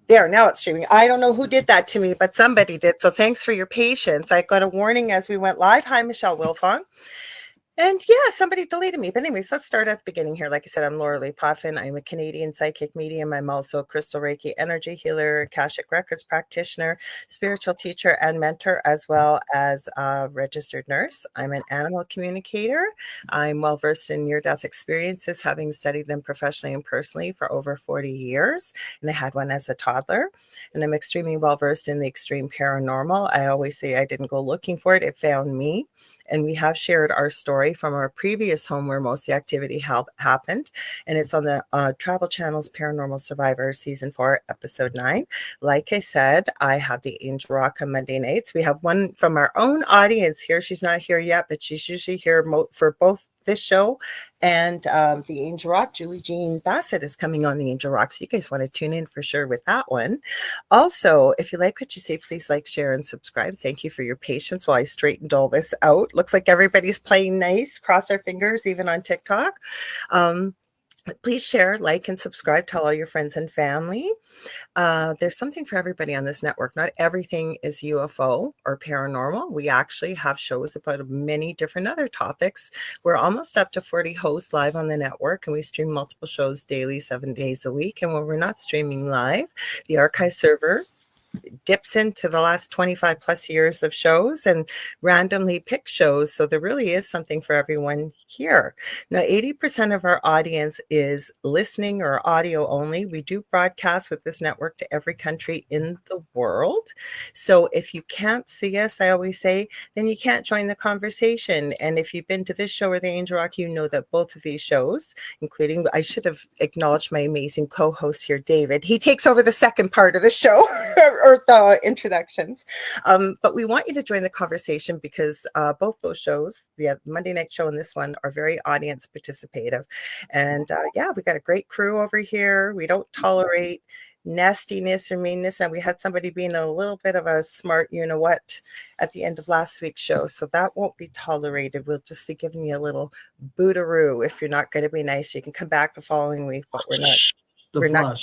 There, now it's streaming. I don't know who did that to me, but somebody did. So thanks for your patience. I got a warning as we went live. Hi, Michelle Wilfong. And yeah, somebody deleted me. But anyways, let's start at the beginning here. Like I said, I'm Lorilei Potvin. I'm a Canadian psychic medium. I'm also a crystal Reiki energy healer, Akashic Records practitioner, spiritual teacher, and mentor, as well as a registered nurse. I'm an animal communicator. I'm well versed in near-death experiences, having studied them professionally and personally for over 40 years. And I had one as a toddler. And I'm extremely well versed in the extreme paranormal. I always say I didn't go looking for it. It found me. And we have shared our story from our previous home where most of the activity happened. And it's on the Travel Channel's Paranormal Survivor Season 4, Episode 9. Like I said, I have the Angel Rock on Monday nights. We have one from our own audience here. She's not here yet, but she's usually here for both this show and the Angel Rock. Julie Jean Bassett is coming on the Angel Rock, so you guys want to tune in for sure with that one. Also, if you like what you see, please like, share, and subscribe. Thank you for your patience while I straightened all this out. Looks like everybody's playing nice. Cross our fingers, even on TikTok. Please share, like, and subscribe. Tell all your friends and family. There's something for everybody on this network. Not everything is UFO or paranormal. We actually have shows about many different other topics. We're almost up to 40 hosts live on the network, and we stream multiple shows daily, 7 days a week. And when we're not streaming live, the archive server dips into the last 25 plus years of shows and randomly picks shows. So there really is something for everyone here. Now, 80% of our audience is listening or audio only. We do broadcast with this network to every country in the world. So if you can't see us, I always say, then you can't join the conversation. And if you've been to this show or the Angel Rock, you know that both of these shows, including, I should have acknowledged my amazing co-host here, David. He takes over the second part of the show. Or the introductions. But we want you to join the conversation because both those shows, the Monday night show and this one, are very audience participative. And yeah, we got a great crew over here. We don't tolerate nastiness or meanness. And we had somebody being a little bit of a smart, you know what, at the end of last week's show. So that won't be tolerated. We'll just be giving you a little bootaroo. If you're not going to be nice, you can come back the following week, but we're not.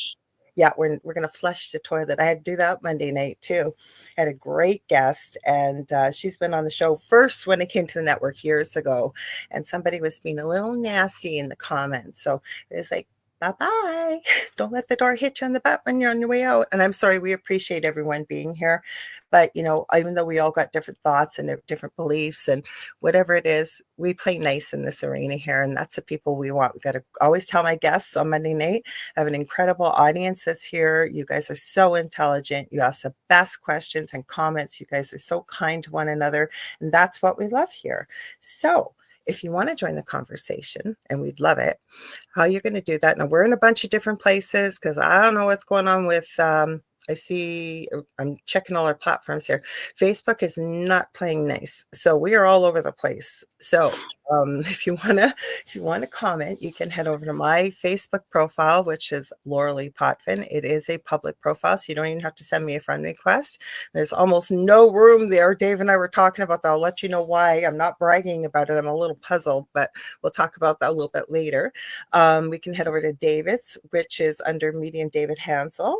Yeah, we're going to flush the toilet. I had to do that Monday night too. I had a great guest, and she's been on the show first when it came to the network years ago. And somebody was being a little nasty in the comments. So it was like, bye-bye. Don't let the door hit you on the butt when you're on your way out. And I'm sorry, we appreciate everyone being here. But, you know, even though we all got different thoughts and different beliefs and whatever it is, we play nice in this arena here. And that's the people we want. We got to always tell my guests on Monday night, I have an incredible audience that's here. You guys are so intelligent. You ask the best questions and comments. You guys are so kind to one another. And that's what we love here. So if you want to join the conversation, and we'd love it, how you're going to do that. Now, we're in a bunch of different places because I don't know what's going on with, I see, I'm checking all our platforms here. Facebook is not playing nice. So we are all over the place. So if you want to comment, you can head over to my Facebook profile, which is Lorilei Potvin. It is a public profile, so you don't even have to send me a friend request. There's almost no room there. Dave and I were talking about that. I'll let you know why. I'm not bragging about it. I'm a little puzzled, but we'll talk about that a little bit later. We can head over to David's, which is under Medium David Hanzel.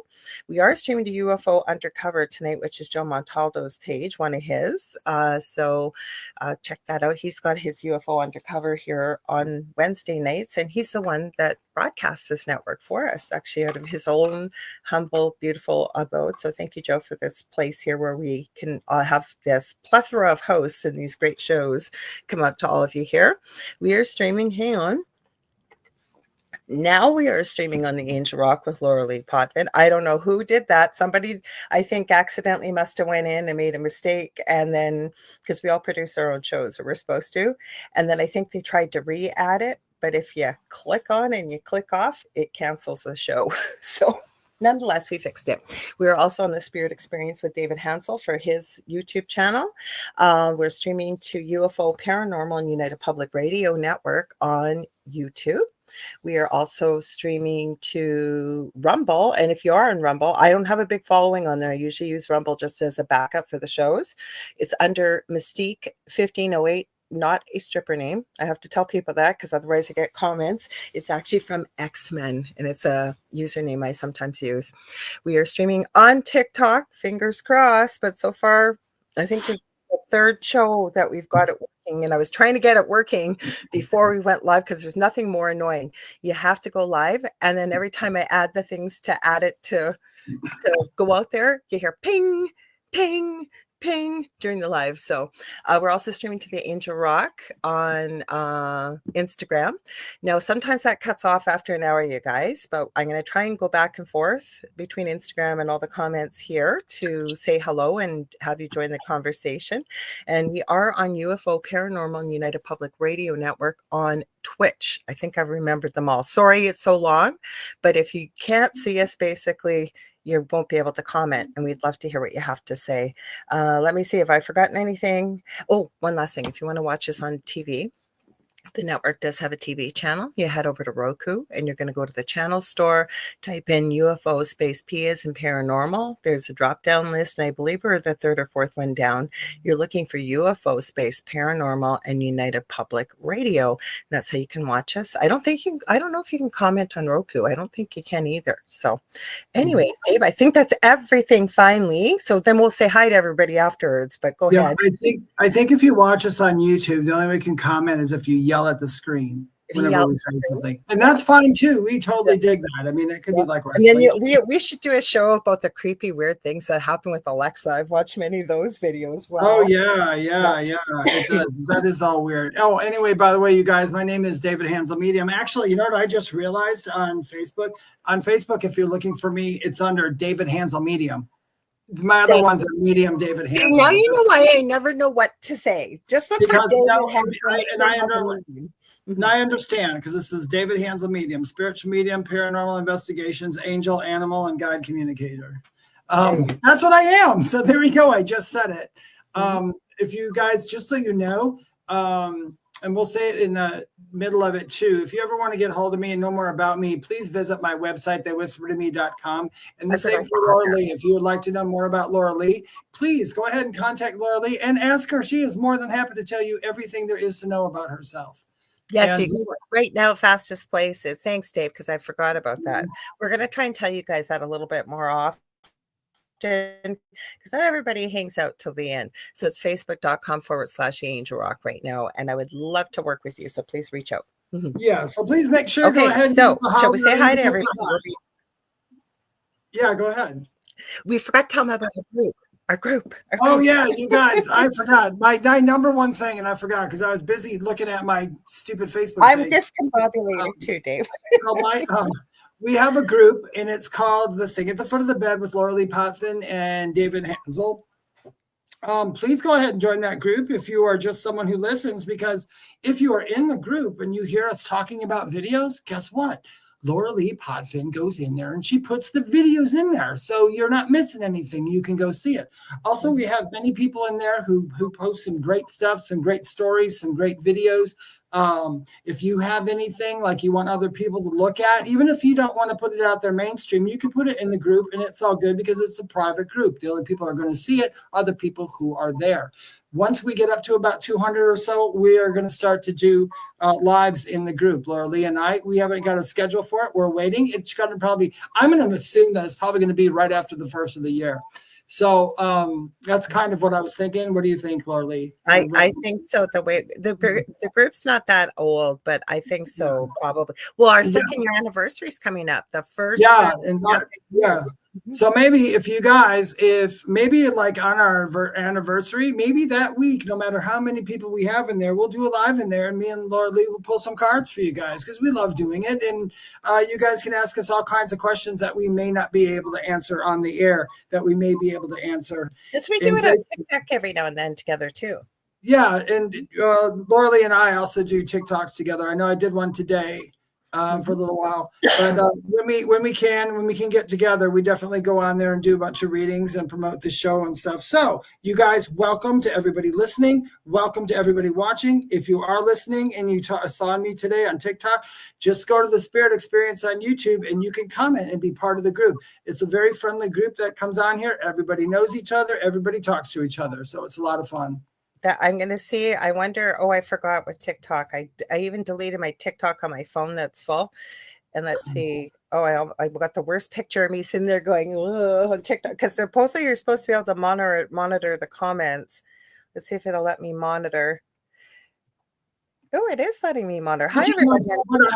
We are streaming to UFO Undercover tonight, which is Joe Montaldo's page, one of his. So check that out. He's got his UFO Undercover here on Wednesday nights, and he's the one that broadcasts this network for us, actually out of his own humble, beautiful abode. So thank you, Joe, for this place here where we can have this plethora of hosts and these great shows come out to all of you here. We are streaming, hang on. Now we are streaming on the Angel Rock with Lorilei Potvin. I don't know who did that. Somebody, I think, accidentally must have went in and made a mistake. And then, because we all produce our own shows, or we're supposed to. And then I think they tried to re-add it. But if you click on and you click off, it cancels the show. So nonetheless, we fixed it. We are also on the Spirit Experience with David Hanzel for his YouTube channel. We're streaming to UFO Paranormal and United Public Radio Network on YouTube. We are also streaming to Rumble. And if you are on Rumble, I don't have a big following on there. I usually use Rumble just as a backup for the shows. It's under Mystique 1508 not a stripper name. I have to tell people that because otherwise I get comments. It's actually from X-Men, and it's a username I sometimes use. We are streaming on TikTok, fingers crossed, but so far I think this is the third show that we've got it working, and I was trying to get it working before we went live because there's nothing more annoying. You have to go live, and then every time I add the things to add it to go out there, you hear ping, ping, ping during the live. So we're also streaming to the Angel Rock on Instagram. Now, sometimes that cuts off after an hour, you guys, but I'm going to try and go back and forth between Instagram and all the comments here to say hello and have you join the conversation. And we are on UFO Paranormal and United Public Radio Network on Twitch. I think I've remembered them all. Sorry, it's so long, but if you can't see us, basically, you won't be able to comment, and we'd love to hear what you have to say. Let me see if I've forgotten anything. Oh, one last thing. If you want to watch us on TV, the network does have a TV channel. You head over to Roku and you're going to go to the channel store, type in UFO space P as in paranormal. There's a drop down list, and I believe we're the third or fourth one down. You're looking for UFO space paranormal and United Public Radio. That's how you can watch us. I don't know if you can comment on Roku. I don't think you can either. So anyways, Dave, I think that's everything finally. So then we'll say hi to everybody afterwards, but go ahead. I think if you watch us on YouTube, the only way you can comment is if you yell at the screen whenever we say something, and that's fine too. We totally dig that. I mean, it could be like, and then we should do a show about the creepy, weird things that happen with Alexa. I've watched many of those videos. Wow. Oh yeah. That is all weird. Oh, anyway, by the way, you guys, my name is David Hanzel Medium. Actually, you know what I just realized on Facebook? On Facebook, if you're looking for me, it's under David Hanzel Medium. My other ones are Medium David Hanzel. Now you know why I never know what to say. Just look for David Hanzel. And I understand, because this is David Hanzel Medium, spiritual medium, paranormal investigations, angel, animal, and guide communicator. That's what I am. So there we go. I just said it. If you guys, just so you know, and we'll say it in the middle of it too. If you ever want to get a hold of me and know more about me, please visit my website, theywhispertome.com. And the same for Lorilei. If you would like to know more about Lorilei, please go ahead and contact Lorilei and ask her. She is more than happy to tell you everything there is to know about herself. Yes, you can right now, fastest places. Thanks, Dave, because I forgot about that. We're going to try and tell you guys that a little bit more often, because not everybody hangs out till the end. So it's facebook.com/Angel Rock right now. And I would love to work with you. So please reach out. Yeah. So please make sure. Okay. Go ahead So shall we say hi to everybody? Yeah, go ahead. We forgot to tell them about our group. Oh yeah, you guys, I forgot my number one thing, and I forgot because I was busy looking at my stupid Facebook page. I'm discombobulated too, Dave. We have a group, and it's called The Thing at the Foot of the Bed with Lorilei Potvin and David Hanzel. Please go ahead and join that group if you are just someone who listens, because if you are in the group and you hear us talking about videos, guess what? Lorilei Potvin goes in there and she puts the videos in there. So you're not missing anything. You can go see it. Also, we have many people in there who post some great stuff, some great stories, some great videos. If you have anything like you want other people to look at, even if you don't want to put it out there mainstream, you can put it in the group and it's all good because it's a private group. The only people who are going to see it are the people who are there. Once we get up to about 200 or so, we are going to start to do lives in the group. Lorilei and I, we haven't got a schedule for it. We're waiting. It's going to probably, I'm going to assume that it's probably going to be right after the first of the year. So that's kind of what I was thinking. What do you think, Lorilei? I think so. The way the group's not that old, but I think so, probably. Well, our second year anniversary is coming up. The first. Yeah. So maybe if you guys, maybe like on our anniversary, maybe that week, no matter how many people we have in there, we'll do a live in there, and me and Lorilei will pull some cards for you guys because we love doing it. And you guys can ask us all kinds of questions that we may not be able to answer on the air, that we may be able to answer. Yes, we do it on TikTok every now and then together too. Yeah, and Lorilei and I also do TikToks together. I know I did one today. For a little while, but when we can get together, we definitely go on there and do a bunch of readings and promote the show and stuff. So you guys, welcome to everybody listening. Welcome to everybody watching. If you are listening and you saw me today on TikTok, just go to the Spirit Experience on YouTube and you can comment and be part of the group. It's a very friendly group that comes on here. Everybody knows each other. Everybody talks to each other. So it's a lot of fun. that I'm going to see. I wonder, I forgot with TikTok. I even deleted my TikTok on my phone that's full. And let's see. I got the worst picture of me sitting there going, ugh, on TikTok, because supposedly you're supposed to be able to monitor the comments. Let's see if it'll let me monitor. Oh, it is letting me monitor. Hi, everybody.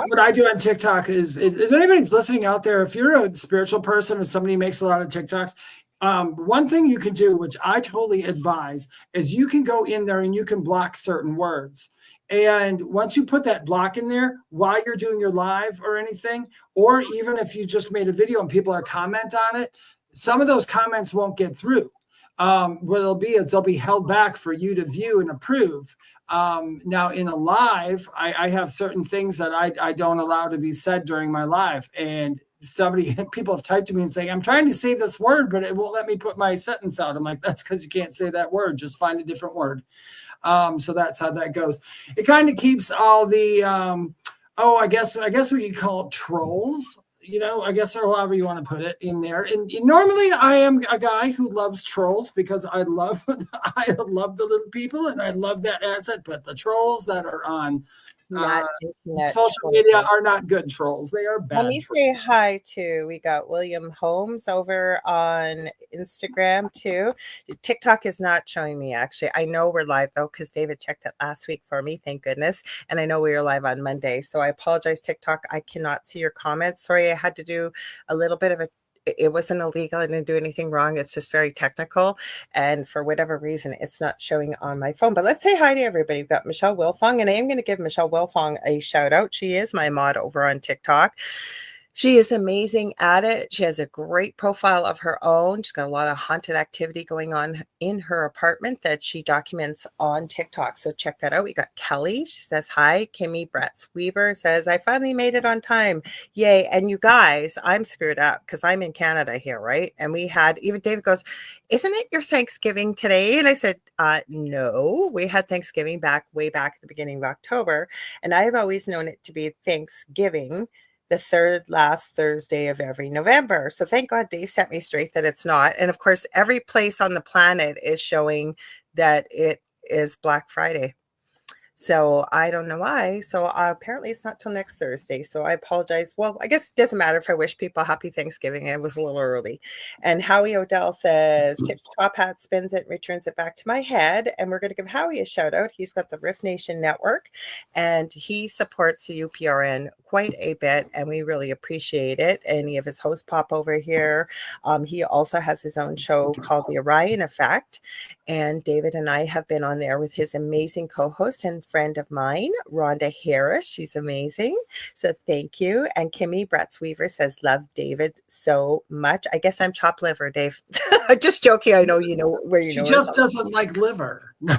What I do on TikTok is anybody's listening out there, if you're a spiritual person or somebody who makes a lot of TikToks, one thing you can do, which I totally advise, is you can go in there and you can block certain words. And once you put that block in there while you're doing your live or anything, or even if you just made a video and people are comment on it, some of those comments won't get through. What it'll be is they'll be held back for you to view and approve. Now in a live, I have certain things that I don't allow to be said during my live. And people have typed to me and saying, I'm trying to say this word, but it won't let me put my sentence out. I'm like, that's because you can't say that word. Just find a different word. So that's how that goes. It kind of keeps all the, I guess we could call it trolls, I guess, or however you want to put it in there. And normally I am a guy who loves trolls because I love the little people and I love that asset. But the trolls that are on social media are not good trolls. They are bad. Let me say hi to, we got William Holmes over on Instagram too. TikTok is not showing me, actually. I know we're live though, because David checked it last week for me, thank goodness. And I know we were live on Monday. So I apologize, TikTok. I cannot see your comments. Sorry, I had to do a little bit of it wasn't illegal. I didn't do anything wrong. It's just very technical. And for whatever reason, it's not showing on my phone. But let's say hi to everybody. We've got Michelle Wilfong, and I am going to give Michelle Wilfong a shout out. She is my mod over on TikTok. She is amazing at it. She has a great profile of her own. She's got a lot of haunted activity going on in her apartment that she documents on TikTok. So check that out. We got Kelly. She says, hi. Kimmy Bretz Weaver says, I finally made it on time. Yay. And you guys, I'm screwed up because I'm in Canada here, right? And we had, even David goes, isn't it your Thanksgiving today? And I said, no, we had Thanksgiving way back at the beginning of October. And I have always known it to be Thanksgiving, the third last Thursday of every November. So thank God Dave set me straight that it's not. And of course, every place on the planet is showing that it is Black Friday. So I don't know why. So apparently it's not till next Thursday. So I apologize. Well, I guess it doesn't matter if I wish people happy Thanksgiving. It was a little early. And Howie Odell says, Tip's top hat, spins it, and returns it back to my head. And we're going to give Howie a shout out. He's got the Riff Nation Network and he supports the UPRN quite a bit. And we really appreciate it. Any of his hosts pop over here. He also has his own show called The Orion Effect. And David and I have been on there with his amazing co-host and friend of mine, Rhonda Harris. She's amazing. So thank you. And Kimmy Bretz Weaver says, love David so much. I guess I'm chopped liver, Dave. Just joking. I know you know where you know. She just doesn't like liver. No.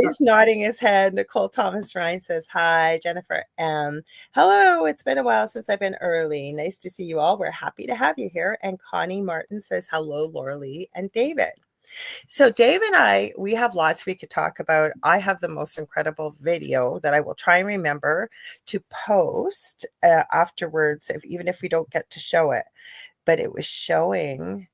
He's nodding his head. Nicole Thomas Ryan says, hi. Jennifer M. Hello. It's been a while since I've been early. Nice to see you all. We're happy to have you here. And Connie Martin says, hello, Lorilei and David. So Dave and I, we have lots we could talk about. I have the most incredible video that I will try and remember to post afterwards, even if we don't get to show it. But it was showing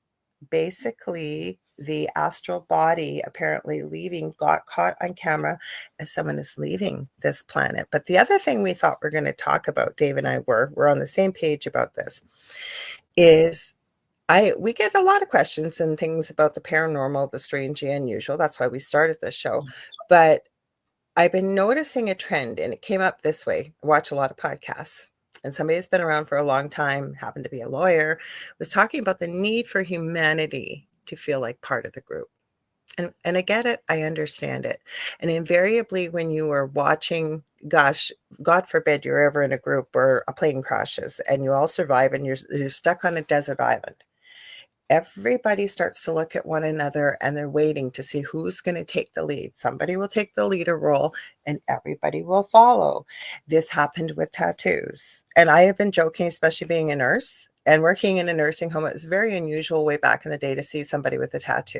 basically the astral body apparently leaving, got caught on camera as someone is leaving this planet. But the other thing we thought we're going to talk about, Dave and I we're on the same page about this, is we get a lot of questions and things about the paranormal, the strange, the unusual. That's why we started this show. But I've been noticing a trend, and it came up this way. I watch a lot of podcasts, and somebody that's been around for a long time, happened to be a lawyer, was talking about the need for humanity to feel like part of the group. And I get it. I understand it. And invariably, when you are watching, gosh, God forbid you're ever in a group where a plane crashes and you all survive and you're stuck on a desert island. Everybody starts to look at one another and they're waiting to see who's going to take the lead. Somebody will take the leader role and everybody will follow. This happened with tattoos. And I have been joking, especially being a nurse and working in a nursing home. It was very unusual way back in the day to see somebody with a tattoo.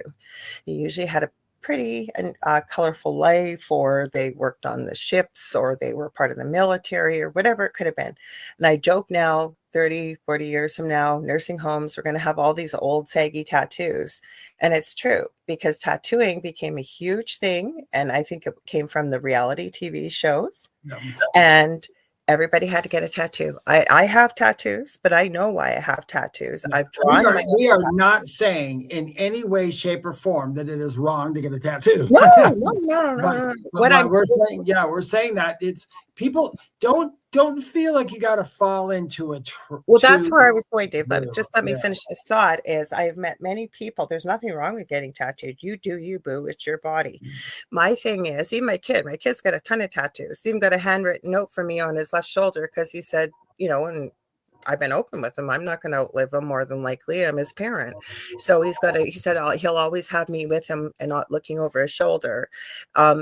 You usually had a pretty and colorful life, or they worked on the ships, or they were part of the military, or whatever it could have been. And I joke now, 30, 40 years from now, nursing homes are going to have all these old saggy tattoos. And it's true, because tattooing became a huge thing. And I think it came from the reality TV shows. Yeah. And everybody had to get a tattoo. I have tattoos, but I know why I have tattoos. Yeah. I've drawn we are not saying in any way, shape, or form that it is wrong to get a tattoo. No. We're saying that it's people don't feel like you got to fall into a well, that's where I was going, Dave. Just let me Yeah. finish this thought. Is I've met many people. There's nothing wrong with getting tattooed. You do you, boo. It's your body. My thing is, even my kid's got a ton of tattoos. He even got a handwritten note for me on his left shoulder because he said, and I've been open with him, I'm not going to outlive him more than likely. I'm his parent. So he said he'll always have me with him and not looking over his shoulder.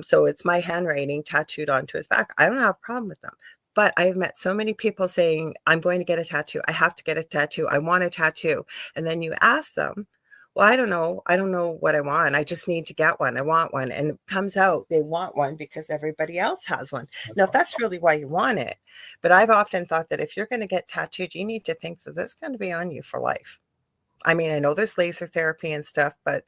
So it's my handwriting tattooed onto his back. I don't have a problem with them. But I've met so many people saying, I'm going to get a tattoo. I have to get a tattoo. I want a tattoo. And then you ask them, well, I don't know. I don't know what I want. I just need to get one. I want one. And it comes out they want one because everybody else has one. Now, if that's really why you want it. But I've often thought that if you're going to get tattooed, you need to think that this is going to be on you for life. I mean, I know there's laser therapy and stuff, but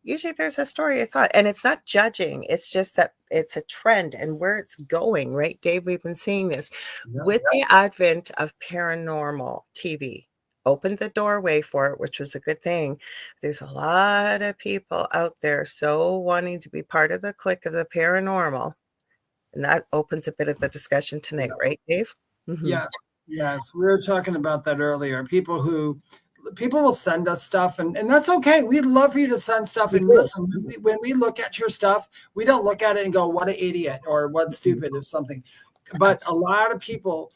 usually there's a story of thought, and it's not judging. It's just that it's a trend and where it's going, right, Dave? We've been seeing this with the advent of paranormal TV. Opened the doorway for it, which was a good thing. There's a lot of people out there so wanting to be part of the clique of the paranormal. And that opens a bit of the discussion tonight, right, Dave? Mm-hmm. Yes. We were talking about that earlier. People will send us stuff, and that's okay. We'd love for you to send stuff. And listen, when we look at your stuff, we don't look at it and go, what an idiot or what stupid or something. But a lot of people,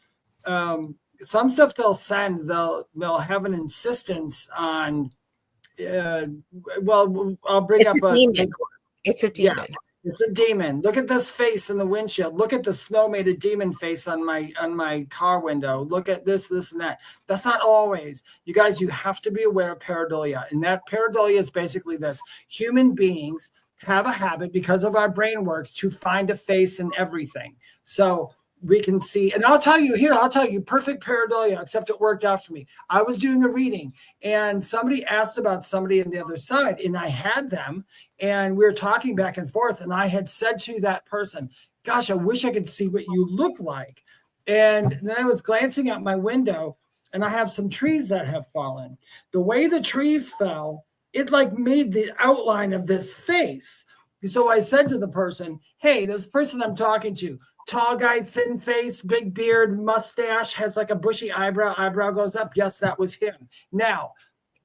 some stuff they'll send, they'll have an insistence on, I'll bring up it's a demon. Yeah. It's a demon. Look at this face in the windshield. Look at the snow made a demon face on my car window. Look at this, and that. That's not always. You guys, you have to be aware of pareidolia. And that pareidolia is basically this. Human beings have a habit, because of our brain works, to find a face in everything. So we can see, and I'll tell you, perfect pareidolia, except it worked out for me. I was doing a reading, and somebody asked about somebody on the other side, and I had them, and we were talking back and forth, and I had said to that person, gosh, I wish I could see what you look like. And then I was glancing out my window, and I have some trees that have fallen. The way the trees fell, it like made the outline of this face. So I said to the person, hey, this person I'm talking to, tall guy, thin face, big beard, mustache, has like a bushy eyebrow goes up. Yes, that was him. Now,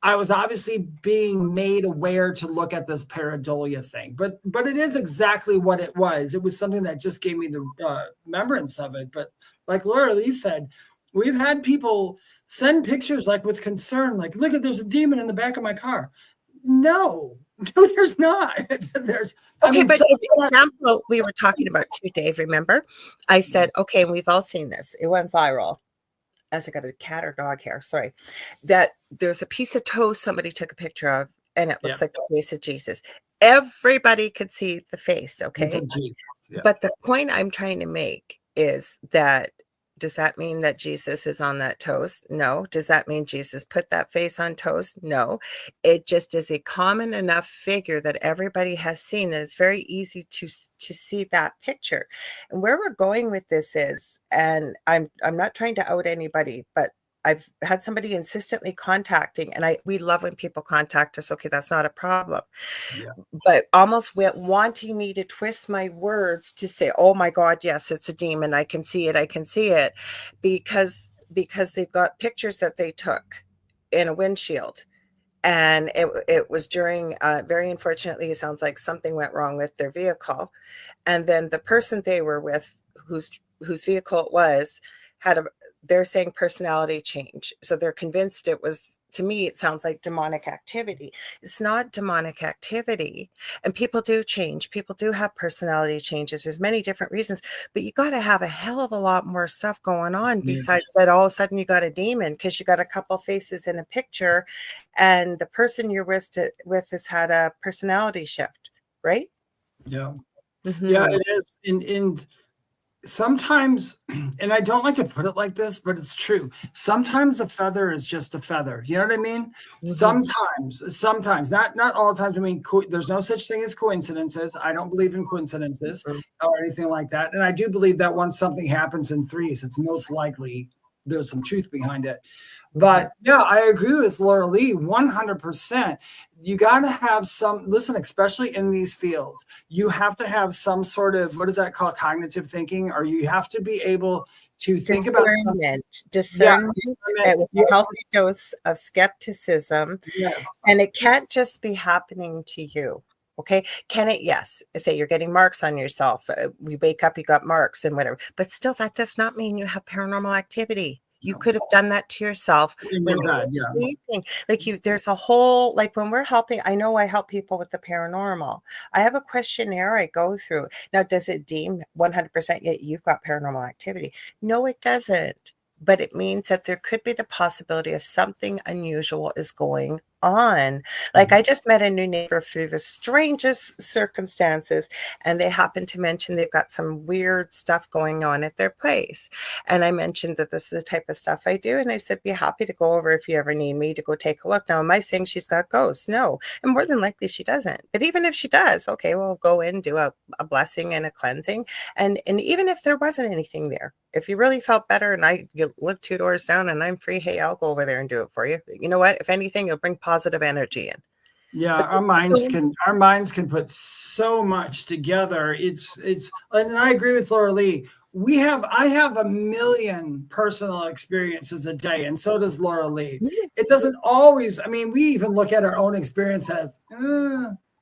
I was obviously being made aware to look at this pareidolia thing, but it is exactly what it was. It was something that just gave me the remembrance of it. But like Lorilei said, we've had people send pictures like with concern, like, look at, there's a demon in the back of my car. No, there's not. There's but the example we were talking about too, Dave, remember? I said, okay, and we've all seen this. It went viral. As I got a cat or dog hair, sorry. That there's a piece of toast somebody took a picture of, and it looks like the face of Jesus. Everybody could see the face, okay? But the point I'm trying to make is that, does that mean that Jesus is on that toast? No. Does that mean Jesus put that face on toast? No. It just is a common enough figure that everybody has seen that it's very easy to see that picture. And where we're going with this is, and I'm not trying to out anybody, but I've had somebody insistently contacting, and we love when people contact us. Okay, that's not a problem. Yeah. But almost wanting me to twist my words to say, oh my God, yes, it's a demon. I can see it. Because they've got pictures that they took in a windshield. And it was during, very unfortunately, it sounds like something went wrong with their vehicle. And then the person they were with, whose vehicle it was, they're saying personality change. So they're convinced it was, to me, it sounds like demonic activity. It's not demonic activity. And people do change. People do have personality changes. There's many different reasons, but you got to have a hell of a lot more stuff going on besides that all of a sudden you got a demon because you got a couple faces in a picture and the person you're with has had a personality shift. right? Yeah. Yeah, Mm-hmm. it is. And sometimes, and I don't like to put it like this, but it's true. Sometimes a feather is just a feather. You know what I mean? Mm-hmm. Sometimes, not all the times. I mean, there's no such thing as coincidences. I don't believe in coincidences or anything like that. And I do believe that once something happens in threes, it's most likely there's some truth behind it. Mm-hmm. But yeah, I agree with Lorilei 100%. You got to have listen, especially in these fields, you have to have some sort of, what is that called? Cognitive thinking, or you have to be able to think about something. Discernment Yeah, with a healthy dose of skepticism. yes. And it can't just be happening to you. Okay. Can it? Yes. Say you're getting marks on yourself. You wake up, you got marks and whatever. But still, that does not mean you have paranormal activity. You No. could have done that to yourself In when your you were bed, yeah. sleeping. Like there's a whole, like when we're helping, I know I help people with the paranormal. I have a questionnaire I go through. Now, does it deem 100% yet you've got paranormal activity? No, it doesn't. But it means that there could be the possibility of something unusual is going on. Like I just met a new neighbor through the strangest circumstances, and they happened to mention they've got some weird stuff going on at their place. And I mentioned that this is the type of stuff I do. And I said, be happy to go over if you ever need me to go take a look. Now, am I saying she's got ghosts? No. And more than likely she doesn't. But even if she does, okay, we'll go in, do a blessing and a cleansing. And even if there wasn't anything there, if you really felt better and you live 2 doors down and I'm free, hey, I'll go over there and do it for you. You know what? If anything, you'll bring positive energy in. Yeah, our minds can put so much together. It's and I agree with Lorilei. I have a million personal experiences a day, and so does Lorilei. It doesn't always, I mean, we even look at our own experience as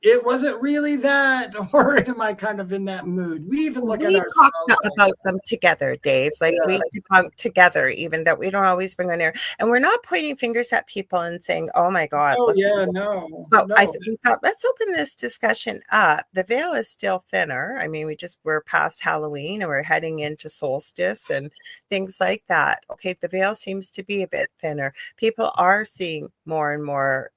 it wasn't really that, or am I kind of in that mood? We even look at We talk ourselves about them together, Dave. Like we debunk together, even that we don't always bring on air. And we're not pointing fingers at people and saying, oh my God. Oh Look yeah, no, But no. we thought, let's open this discussion up. The veil is still thinner. I mean, we're past Halloween and we're heading into solstice and things like that. Okay, the veil seems to be a bit thinner. People are seeing more and more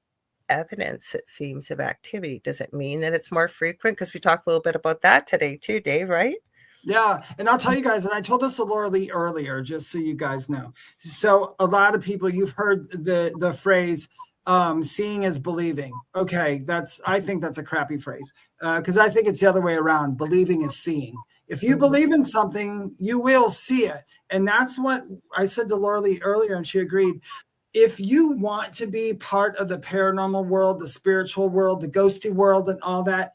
evidence, it seems, of activity. Does it mean that it's more frequent? Because we talked a little bit about that today too, Dave, right? Yeah, and I'll tell you guys, and I told this to Lorilei earlier, just so you guys know. So a lot of people, you've heard the phrase seeing is believing. Okay, I think that's a crappy phrase, because I think it's the other way around. Believing is seeing. If you believe in something, you will see it. And that's what I said to Lorilei earlier, and she agreed. If you want to be part of the paranormal world, the spiritual world, the ghosty world, and all that,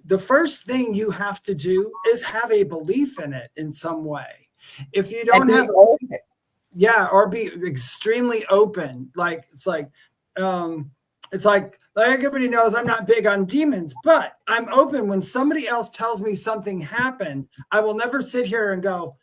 the first thing you have to do is have a belief in it in some way. If you don't have, or be extremely open. Like it's like everybody knows I'm not big on demons, but I'm open when somebody else tells me something happened. I will never sit here and go,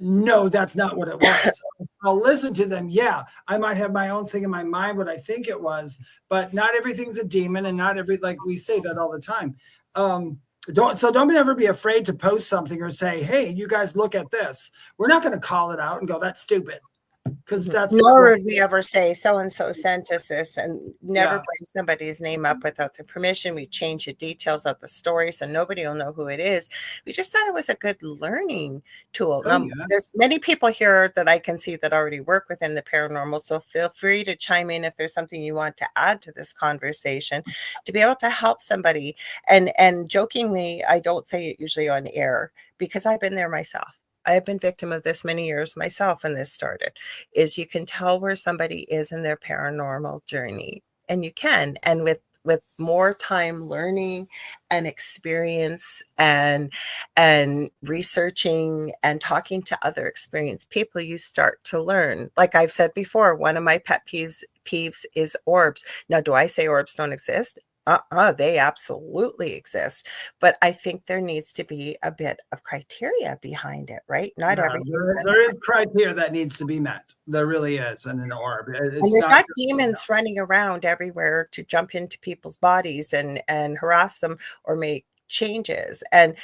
no, that's not what it was. I'll listen to them. Yeah, I might have my own thing in my mind, what I think it was, but not everything's a demon, and not like we say that all the time. Don't ever be afraid to post something or say, hey, you guys look at this. We're not going to call it out and go, that's stupid. Because that's nor would we ever say so and so sent us this, and never bring somebody's name up without their permission. We change the details of the story so nobody will know who it is. We just thought it was a good learning tool. Now, there's many people here that I can see that already work within the paranormal, so feel free to chime in if there's something you want to add to this conversation to be able to help somebody. And jokingly, I don't say it usually on air because I've been there myself. I have been victim of this many years myself when this started, is you can tell where somebody is in their paranormal journey, and you can. And with more time learning and experience and researching and talking to other experienced people, you start to learn. Like I've said before, one of my pet peeves is orbs. Now, do I say orbs don't exist? They absolutely exist. But I think there needs to be a bit of criteria behind it, right? Not everything. There is criteria that needs to be met. There really is in an orb. And there's not demons running around everywhere to jump into people's bodies and harass them or make changes. And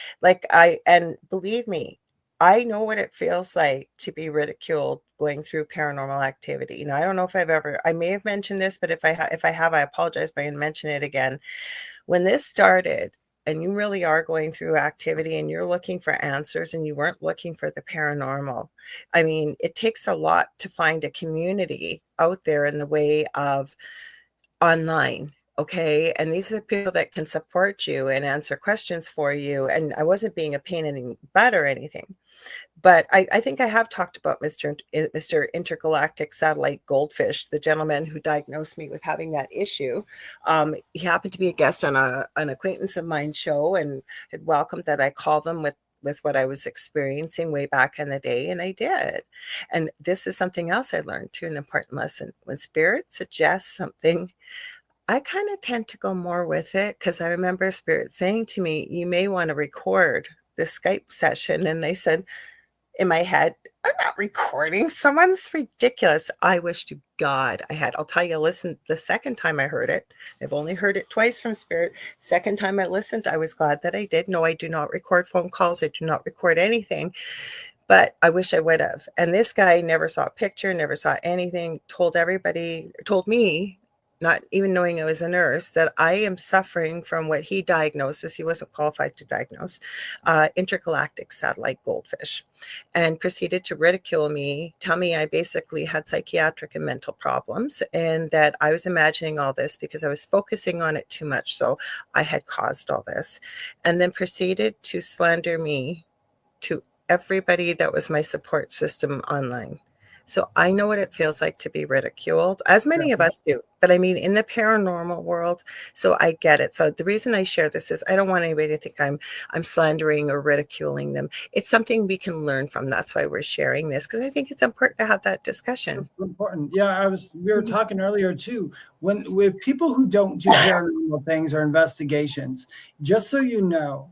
believe me, I know what it feels like to be ridiculed going through paranormal activity. I don't know if I may have mentioned this, but if I have, I apologize, but I'm going to mention it again. When this started, and you really are going through activity and you're looking for answers and you weren't looking for the paranormal. I mean, it takes a lot to find a community out there in the way of online. Okay. And these are people that can support you and answer questions for you. And I wasn't being a pain in the butt or anything. But I think I have talked about Mr. Intergalactic Satellite Goldfish, the gentleman who diagnosed me with having that issue. He happened to be a guest on an acquaintance of mine's show and had welcomed that I called them with what I was experiencing way back in the day, and I did. And this is something else I learned too, an important lesson. When spirit suggests something, I kind of tend to go more with it because I remember spirit saying to me, you may want to record this Skype session. And I said, in my head, I'm not recording someone's ridiculous. I wish to God I had. I'll tell you, listen, the second time I heard it, I've only heard it twice from spirit. Second time I listened, I was glad that I did. No, I do not record phone calls. I do not record anything, but I wish I would have. And this guy never saw a picture, never saw anything, told me, not even knowing I was a nurse, that I am suffering from what he diagnosed, as he wasn't qualified to diagnose, intergalactic satellite goldfish, and proceeded to ridicule me, tell me I basically had psychiatric and mental problems, and that I was imagining all this because I was focusing on it too much. So I had caused all this, and then proceeded to slander me to everybody that was my support system online. So I know what it feels like to be ridiculed, as many of us do. But I mean, in the paranormal world, so I get it. So the reason I share this is I don't want anybody to think I'm slandering or ridiculing them. It's something we can learn from. That's why we're sharing this, because I think it's important to have that discussion. It's important. Yeah, we were talking earlier too. With people who don't do paranormal things or investigations, just so you know,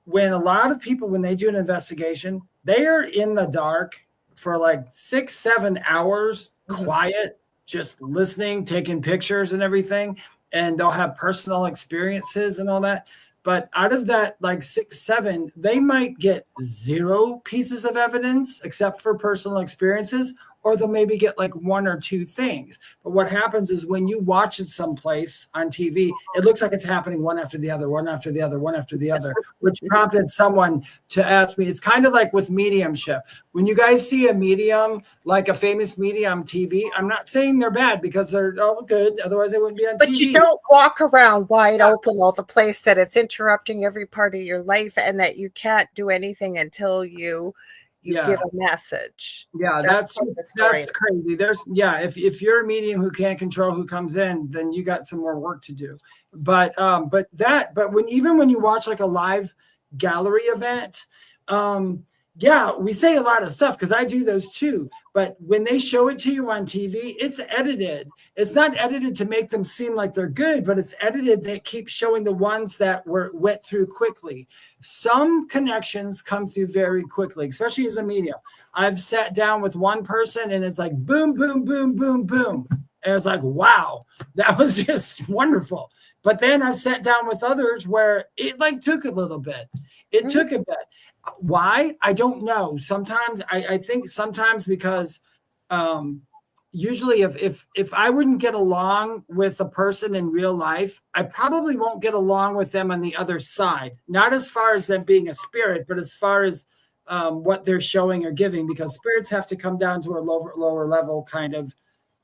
when a lot of people, when they do an investigation, they are in the dark for like 6-7 hours, quiet, just listening, taking pictures and everything. And they'll have personal experiences and all that. But out of that, like 6-7, they might get 0 pieces of evidence except for personal experiences, or they'll maybe get like 1 or 2 things. But what happens is when you watch it someplace on TV, it looks like it's happening one after the other, one after the other, one after the other, which prompted someone to ask me. It's kind of like with mediumship. When you guys see a medium, like a famous medium TV, I'm not saying they're bad because they're all good. Otherwise, they wouldn't be on TV. But you don't walk around wide open all the place that it's interrupting every part of your life and that you can't do anything until you give a message. Yeah, that's crazy. If you're a medium who can't control who comes in, then you got some more work to do. But when you watch like a live gallery event, we say a lot of stuff because I do those too. But when they show it to you on TV, it's edited. It's not edited to make them seem like they're good, but it's edited that keeps showing the ones that went through quickly. Some connections come through very quickly, especially as a medium. I've sat down with one person and it's like boom, boom, boom, boom, boom. And it's like, wow, that was just wonderful. But then I've sat down with others where it like took a little bit. It took a bit. Why? I don't know. Sometimes I think sometimes because usually if I wouldn't get along with a person in real life, I probably won't get along with them on the other side. Not as far as them being a spirit, but as far as what they're showing or giving, because spirits have to come down to a lower level kind of,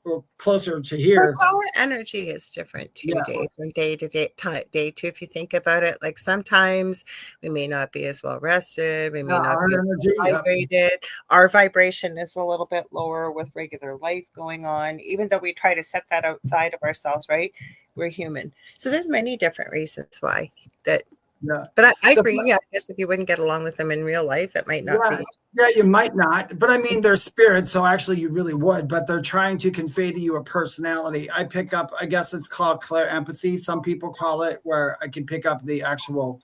or closer to here. So our energy is different too, Dave, from day to day too. If you think about it, like sometimes we may not be as well rested, we may not be as hydrated. Our vibration is a little bit lower with regular life going on, even though we try to set that outside of ourselves, right? We're human. So there's many different reasons why that. Yeah. But I agree. I guess if you wouldn't get along with them in real life, it might not be. Yeah, you might not. But I mean, they're spirits, so actually you really would. But they're trying to convey to you a personality. I pick up, I guess it's called clair empathy. Some people call it, where I can pick up the actual,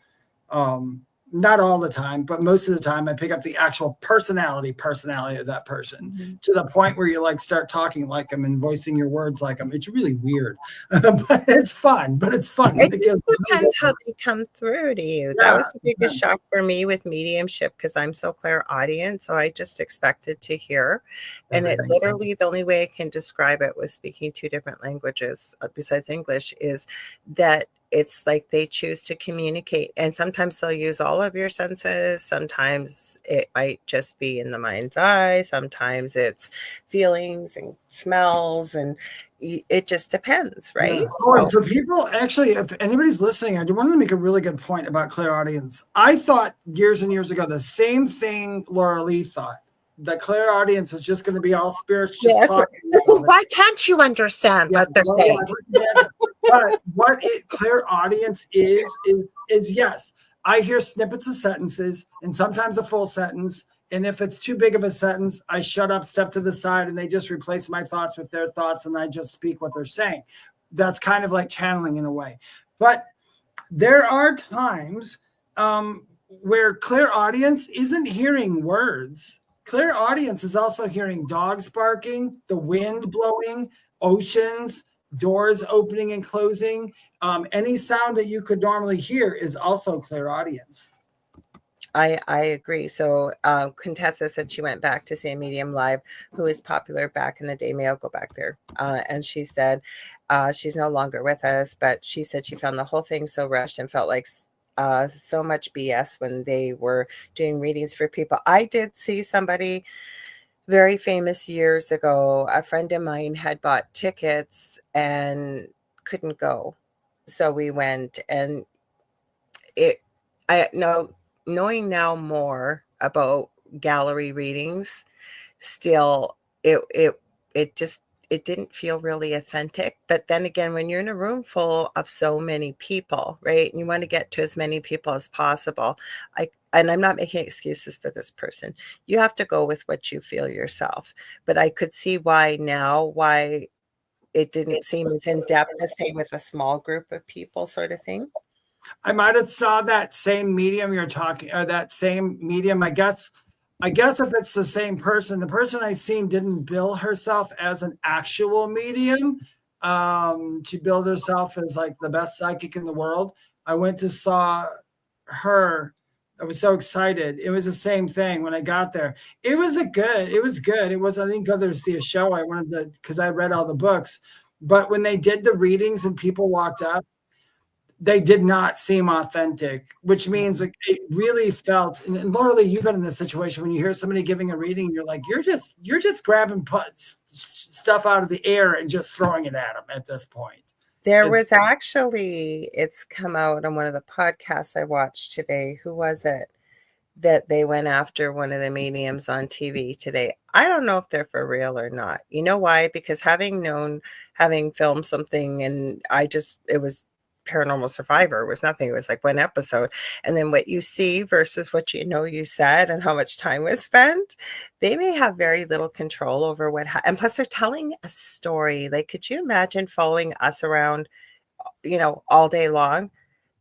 not all the time, but most of the time I pick up the actual personality of that person to the point where you like start talking like them and voicing your words like them. It's really weird, but it's fun. It depends how they come through to you. That was the biggest shock for me with mediumship because I'm so clairaudient. So I just expected to hear. And it literally, the only way I can describe it was speaking 2 different languages besides English is that it's like they choose to communicate, and sometimes they'll use all of your senses. Sometimes it might just be in the mind's eye. Sometimes it's feelings and smells, and it just depends, right? Yeah. Oh, and for people, actually, if anybody's listening, I wanted to make a really good point about clairaudience. I thought years and years ago the same thing Lorilei thought. The clairaudience is just going to be all spirits just talking. Why can't you understand what they're saying? But what clairaudience is yes, I hear snippets of sentences and sometimes a full sentence. And if it's too big of a sentence, I shut up, step to the side, and they just replace my thoughts with their thoughts, and I just speak what they're saying. That's kind of like channeling in a way. But there are times where clairaudience isn't hearing words. Clairaudience is also hearing dogs barking, the wind blowing, oceans, doors opening and closing. Any sound that you could normally hear is also clairaudience. I agree. So Contessa said she went back to see a medium live who was popular back in the day. May I go back there? And she said she's no longer with us, but she said she found the whole thing so rushed and felt like so much BS when they were doing readings for people. I did see somebody very famous years ago. A friend of mine had bought tickets and couldn't go. So we went, and knowing now more about gallery readings, still it didn't feel really authentic. But then again, when you're in a room full of so many people, right, and you want to get to as many people as possible, and I'm not making excuses for this person. You have to go with what you feel yourself. But I could see why it didn't seem as in depth as say with a small group of people, sort of thing. I might have saw that same medium you're talking, or that same medium. I guess if it's the same person, the person I seen didn't bill herself as an actual medium. She billed herself as like the best psychic in the world. I went to saw her. I was so excited. It was the same thing when I got there. It was good. I didn't go there to see a show. I wanted to, because I read all the books. But when they did the readings and people walked up, they did not seem authentic, which means like it really felt. And Lorilei, you've been in this situation when you hear somebody giving a reading, you're like, you're just grabbing stuff out of the air and just throwing it at them at this point. It's come out on one of the podcasts I watched today. Who was it that they went after one of the mediums on TV today? I don't know if they're for real or not. You know why? Because having filmed something, and it was Paranormal Survivor, was nothing. It was like one episode. And then what you see versus what you said and how much time was spent, they may have very little control over and plus they're telling a story. Like, could you imagine following us around, all day long?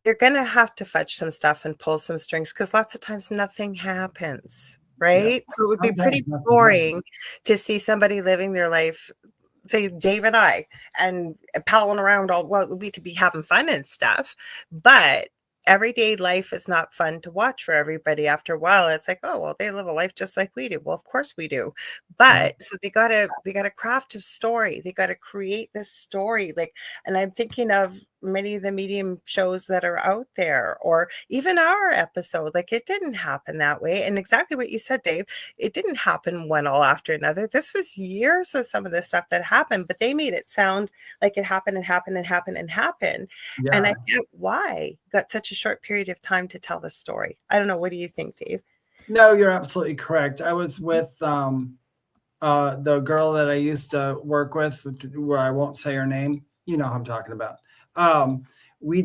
You're going to have to fudge some stuff and pull some strings, because lots of times nothing happens, right? Yeah. So it would be pretty boring to see somebody living their life, say Dave and I, and palling around we could be having fun and stuff, but everyday life is not fun to watch for everybody. After a while, it's like, oh, well, they live a life just like we do. Well, of course we do. But so they gotta craft a story. They gotta create this story. And I'm thinking of many of the medium shows that are out there, or even our episode. It didn't happen that way. And exactly what you said, Dave, it didn't happen one all after another. This was years of some of the stuff that happened, but they made it sound like it happened and happened and happened and happened. Yeah. And I get why got such a short period of time to tell the story. I don't know. What do you think, Dave? No, you're absolutely correct. I was with the girl that I used to work with, where I won't say her name. You know who I'm talking about. We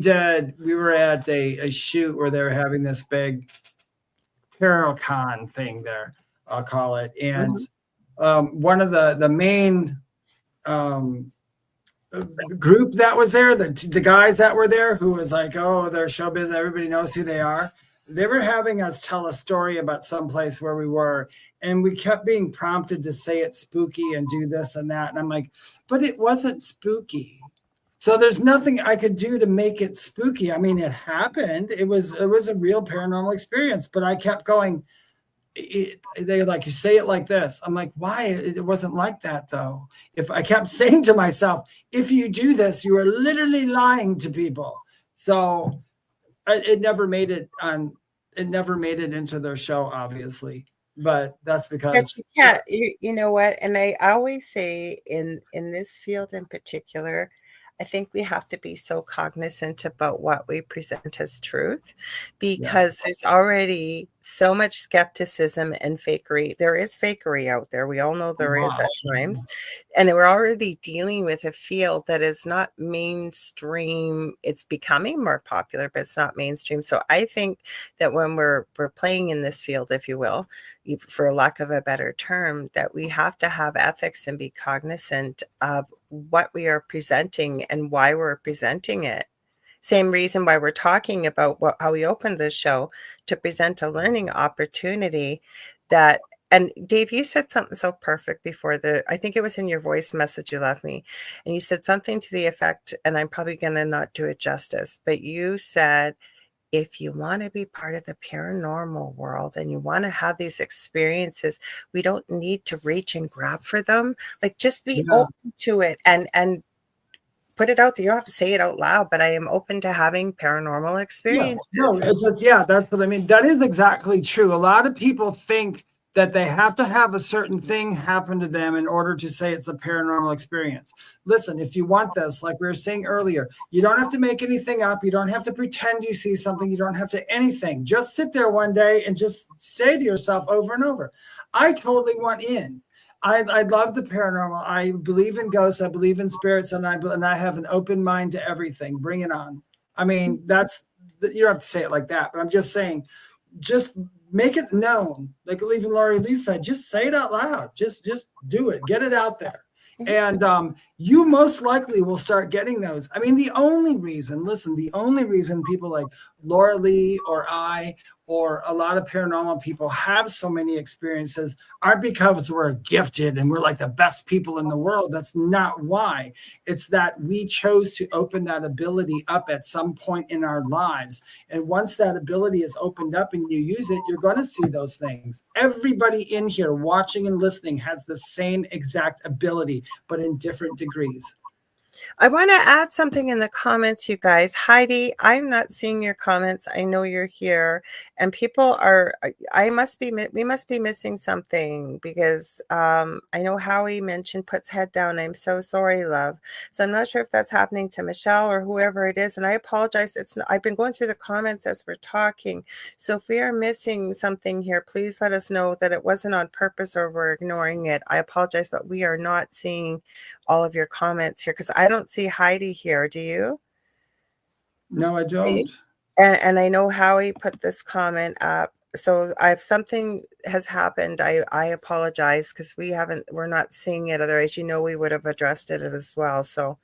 were at a shoot where they were having this big Paracon thing there, I'll call it. And one of the main group that was there, the guys that were there, who was like, oh, they're showbiz, everybody knows who they are. They were having us tell a story about someplace where we were, and we kept being prompted to say it's spooky and do this and that. And I'm like, but it wasn't spooky. So there's nothing I could do to make it spooky. I mean, it happened. It was a real paranormal experience, but I kept going. They're like, you say it like this. I'm like, why? It wasn't like that, though. If I kept saying to myself, if you do this, you are literally lying to people. So it never made it on. It never made it into their show, obviously. But that's because you know what? And I always say in this field in particular, I think we have to be so cognizant about what we present as truth, because there's already so much skepticism and fakery. There is fakery out there. We all know there is at times. And we're already dealing with a field that is not mainstream. It's becoming more popular, but it's not mainstream. So I think that when we're playing in this field, if you will, for lack of a better term, that we have to have ethics and be cognizant of what we are presenting and why we're presenting it. Same reason why we're talking about how we opened this show, to present a learning opportunity that, and Dave, you said something so perfect before I think it was in your voice message you left me, and you said something to the effect, and I'm probably going to not do it justice, but you said, if you want to be part of the paranormal world and you want to have these experiences, we don't need to reach and grab for them. Like, just be open to it and put it out there. You don't have to say it out loud, but I am open to having paranormal experiences. That's what I mean. That is exactly true. A lot of people think that they have to have a certain thing happen to them in order to say it's a paranormal experience. Listen, if you want this, like we were saying earlier, you don't have to make anything up. You don't have to pretend you see something. You don't have to anything. Just sit there one day and just say to yourself over and over, I totally want in. I love the paranormal. I believe in ghosts. I believe in spirits, and I have an open mind to everything. Bring it on. I mean, you don't have to say it like that, but I'm just saying, just make it known. Like even Lorilei said, just say it out loud. Just do it. Get it out there. And you most likely will start getting those. I mean, the only reason people like Lorilei or I or a lot of paranormal people have so many experiences aren't because we're gifted and we're like the best people in the world. That's not why. It's that we chose to open that ability up at some point in our lives. And once that ability is opened up and you use it, you're going to see those things. Everybody in here watching and listening has the same exact ability, but in different degrees. I want to add something in the comments, you guys. Heidi, I'm not seeing your comments. I know you're here, and people are. We must be missing something, because I know Howie mentioned puts head down. I'm so sorry, love. So I'm not sure if that's happening to Michelle or whoever it is, and I apologize. I've been going through the comments as we're talking. So if we are missing something here, please let us know that it wasn't on purpose or we're ignoring it. I apologize, but we are not seeing all of your comments here, because I don't see Heidi here. Do you? No, I don't. And I know Howie put this comment up. So if something has happened, I apologize, because we're not seeing it. Otherwise, we would have addressed it as well. So,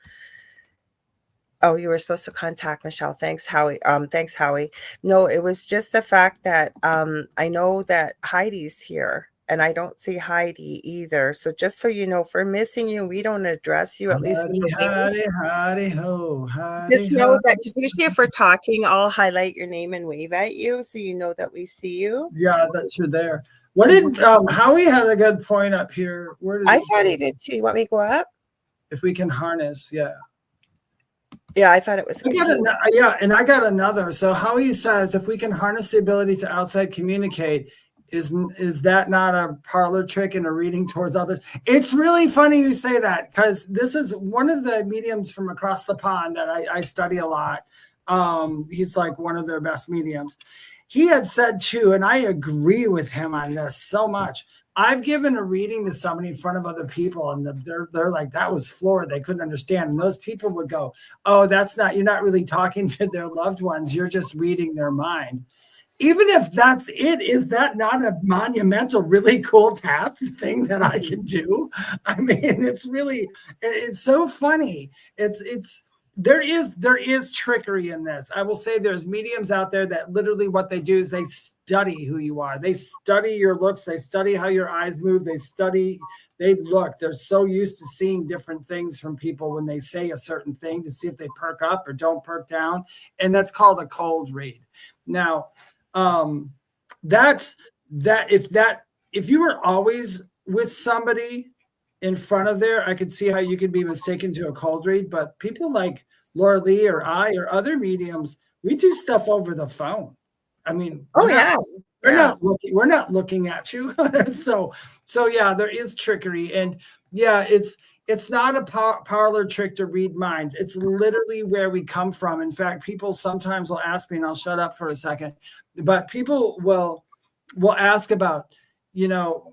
oh, you were supposed to contact Michelle. Thanks, Howie. Thanks, Howie. No, it was just the fact that I know that Heidi's here, and I don't see Heidi either. So just so you know, if we're missing you, we don't address you, at least. Howdy, ho. Just know that, because usually if we're talking, I'll highlight your name and wave at you, so you know that we see you. Yeah, that you're there. What did Howie had a good point up here? I thought he did too. You want me to go up? If we can harness, yeah. Yeah, I thought it was. And I got another. So Howie says, if we can harness the ability to outside communicate, is that not a parlor trick and a reading towards others? It's really funny you say that, because this is one of the mediums from across the pond that I study a lot. He's like one of their best mediums. He had said too, and I agree with him on this so much. I've given a reading to somebody in front of other people, and they're like, that was floored. They couldn't understand. And those people would go, oh, you're not really talking to their loved ones. You're just reading their mind. Even if that's it, is that not a monumental, really cool task thing that I can do? I mean, it's so funny. There is trickery in this. I will say there's mediums out there that literally what they do is they study who you are. They study your looks. They study how your eyes move. They look. They're so used to seeing different things from people when they say a certain thing to see if they perk up or don't perk down. And that's called a cold read. Now, if you were always with somebody in front of there, I could see how you could be mistaken to a cold read. But people like Lorilei or I or other mediums, we do stuff over the phone. I mean, we're not looking at you. so yeah, there is trickery, and yeah, it's not a parlor trick to read minds. It's literally where we come from. In fact, people sometimes will ask me, and I'll shut up for a second, but people will ask about,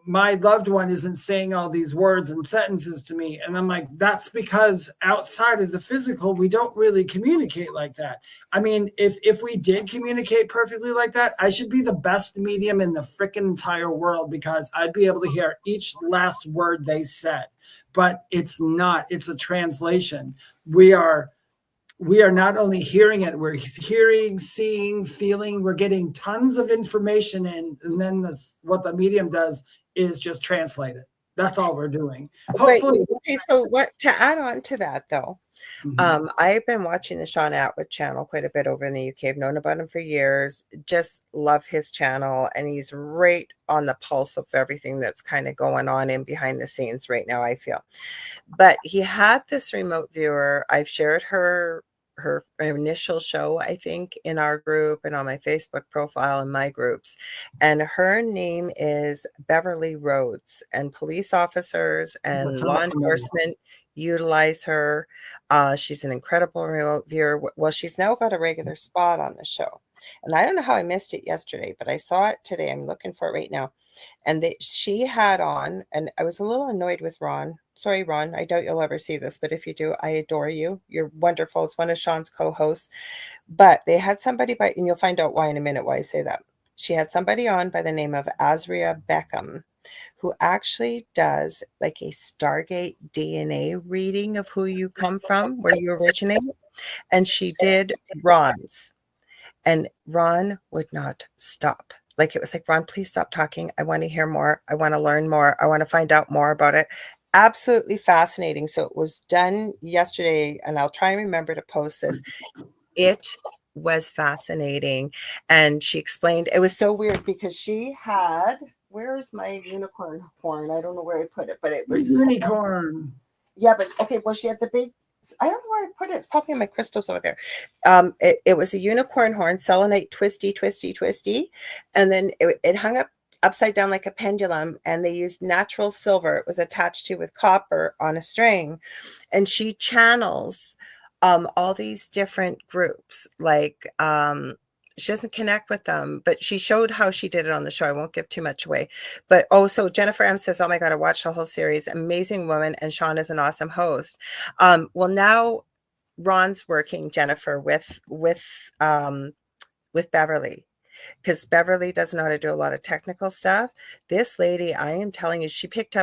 my loved one isn't saying all these words and sentences to me. And I'm like, that's because outside of the physical, we don't really communicate like that. I mean, if we did communicate perfectly like that, I should be the best medium in the freaking entire world, because I'd be able to hear each last word they said. But it's not, it's a translation. We are not only hearing it, we're hearing, seeing, feeling, we're getting tons of information in, and then what the medium does is just translate it. That's all we're doing. Hopefully. Okay, so what to add on to that though, I've been watching the Sean Atwood channel quite a bit over in the UK. I've known about him for years, just love his channel, and he's right on the pulse of everything that's kind of going on in behind the scenes right now, I feel. But he had this remote viewer. I've shared her initial show, I think, in our group and on my Facebook profile and my groups. And her name is Beverly Rhodes, and police officers and law enforcement utilize her. She's an incredible remote viewer. Well, she's now got a regular spot on the show. And I don't know how I missed it yesterday, but I saw it today. I'm looking for it right now. And she had on, and I was a little annoyed with Ron. Sorry, Ron, I doubt you'll ever see this, but if you do, I adore you. You're wonderful. It's one of Sean's co-hosts. But they had somebody and you'll find out why in a minute why I say that. She had somebody on by the name of Azria Beckham, who actually does like a Stargate DNA reading of who you come from, where you originate. And she did Ron's. And Ron would not stop. Like, it was like, Ron, please stop talking. I want to hear more. I want to learn more. I want to find out more about it. Absolutely fascinating. So it was done yesterday, and I'll try and remember to post this. It was fascinating. And she explained, it was so weird because she had, where's my unicorn horn? I don't know where I put it, but it was unicorn. Yeah, but okay, well, she had the big, I don't know where I put it. It's probably in my crystals over there. It was a unicorn horn, selenite, twisty. And then it hung up upside down like a pendulum, and they used natural silver. It was attached to with copper on a string. And she channels all these different groups. Like she doesn't connect with them, but she showed how she did it on the show. I won't give too much away. But so Jennifer M says, oh my God, I watched the whole series. Amazing woman. And Sean is an awesome host. Well, now Ron's working, Jennifer, with Beverly, because Beverly doesn't know how to do a lot of technical stuff. This lady, I am telling you, she picked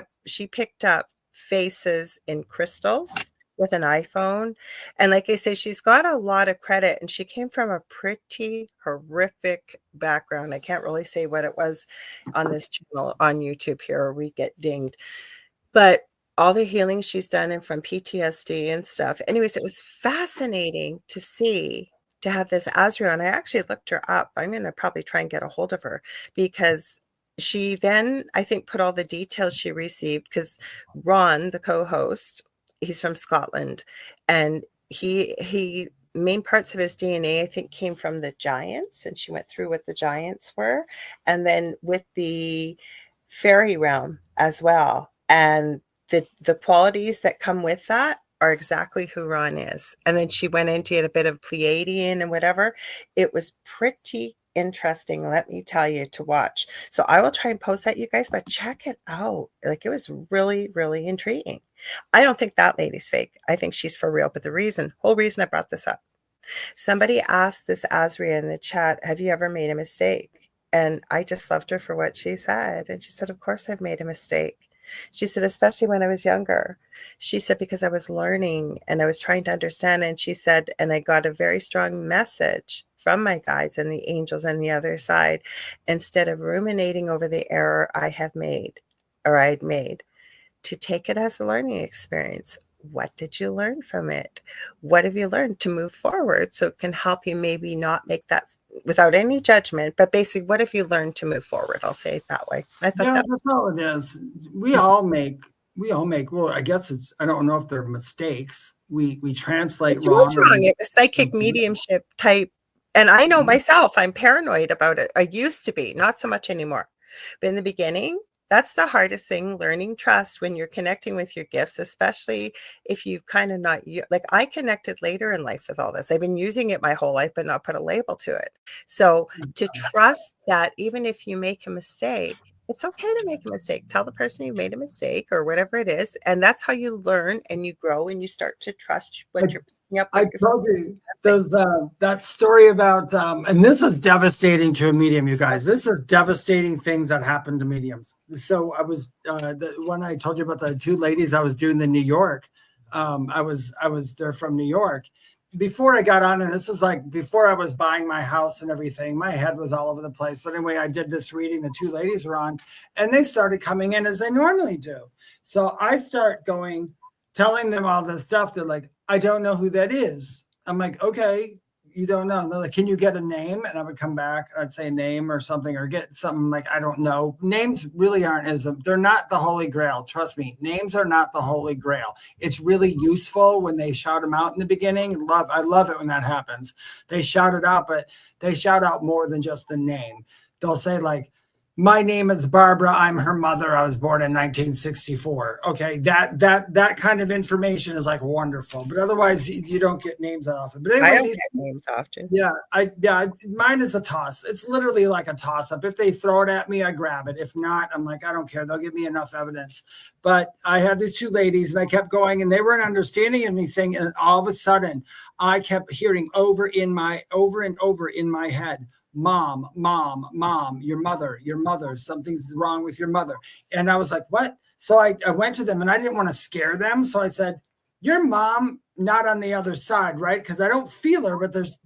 up faces in crystals with an iPhone. And like I say, she's got a lot of credit, and she came from a pretty horrific background. I can't really say what it was on this channel on YouTube here, or we get dinged. But all the healing she's done, and from PTSD and stuff. Anyways, it was fascinating to see, to have this Azrael. And I actually looked her up. I'm going to probably try and get a hold of her, because she then, I think, put all the details she received, because Ron, the co-host, he's from Scotland, and he main parts of his DNA, I think, came from the giants, and she went through what the giants were, and then with the fairy realm as well. And the qualities that come with that are exactly who Ron is. And then she went into it a bit of Pleiadian and whatever. It was pretty interesting, let me tell you, to watch. So I will try and post that, you guys, but check it out. Like, it was really, really intriguing. I don't think that lady's fake. I think she's for real. But the whole reason I brought this up, somebody asked this Azria in the chat, have you ever made a mistake? And I just loved her for what she said. And she said, of course I've made a mistake. She said, especially when I was younger. She said, because I was learning and I was trying to understand. And she said, and I got a very strong message from my guides and the angels on the other side, instead of ruminating over the error I'd made, to take it as a learning experience. What did you learn from it? What have you learned to move forward, so it can help you maybe not make that, without any judgment, but basically, what if you learn to move forward? I'll say it that way. That's all it is. We all make we all make, well, I guess I don't know if they're mistakes. We translate It was wrong. wrong. It was psychic mediumship type. And I know myself, I'm paranoid about it. I used to be, not so much anymore. But in the beginning, that's the hardest thing, learning trust when you're connecting with your gifts, especially if you've kind of not, like I connected later in life with all this. I've been using it my whole life, but not put a label to it. So to trust that even if you make a mistake, it's okay to make a mistake. Tell the person you made a mistake or whatever it is. And that's how you learn and you grow and you start to trust what you're picking up. I told you that story about, and this is devastating to a medium, you guys. This is devastating things that happen to mediums. So I was, when I told you about the two ladies I was doing in New York, I was there from New York. Before I got on, and this is like before I was buying my house and everything, my head was all over the place. But anyway, I did this reading, the two ladies were on, and they started coming in as they normally do. So I start going, telling them all this stuff. They're like, I don't know who that is. I'm like, okay, you don't know. They're like, can you get a name? And I would come back, I'd say a name or something, or get something like, I don't know. Names really aren't they're not the Holy Grail. Trust me, names are not the Holy Grail. It's really useful when they shout them out in the beginning. I love it when that happens. They shout it out, but they shout out more than just the name. They'll say like, my name is Barbara. I'm her mother. I was born in 1964. Okay, that kind of information is like wonderful, but otherwise you don't get names that often. But anyway, I don't get names often. Yeah, mine is a toss. It's literally like a toss up. If they throw it at me, I grab it. If not, I'm like, I don't care. They'll give me enough evidence. But I had these two ladies, and I kept going, and they weren't understanding anything. And all of a sudden, I kept hearing over and over in my head, mom, mom, mom, your mother, something's wrong with your mother. And I was like, what? So I went to them, and I didn't want to scare them. So I said, your mom not on the other side, right? Because I don't feel her, but there's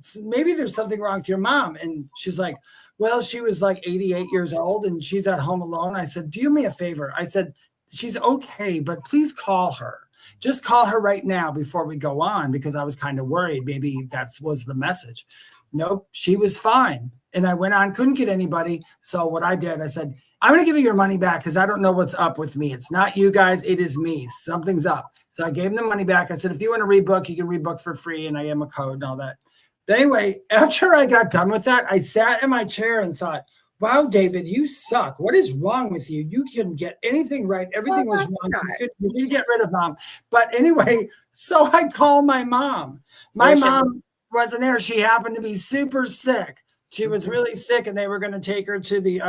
something wrong with your mom. And she's like, well, she was like 88 years old and she's at home alone. I said, do me a favor. I said, she's okay, but please call her. Just call her right now before we go on, because I was kind of worried. Maybe that was the message. Nope, she was fine. And I went on, couldn't get anybody. So what I did, I said, I'm going to give you your money back because I don't know what's up with me. It's not you guys. It is me. Something's up. So I gave them the money back. I said, if you want to rebook, you can rebook for free. And I gave them a code and all that. But anyway, after I got done with that, I sat in my chair and thought, wow, David, you suck. What is wrong with you? You couldn't get anything right. Everything was wrong. You didn't get rid of mom. But anyway, so I called my mom. My mom wasn't there. She happened to be super sick. She was really sick, and they were going to take her to the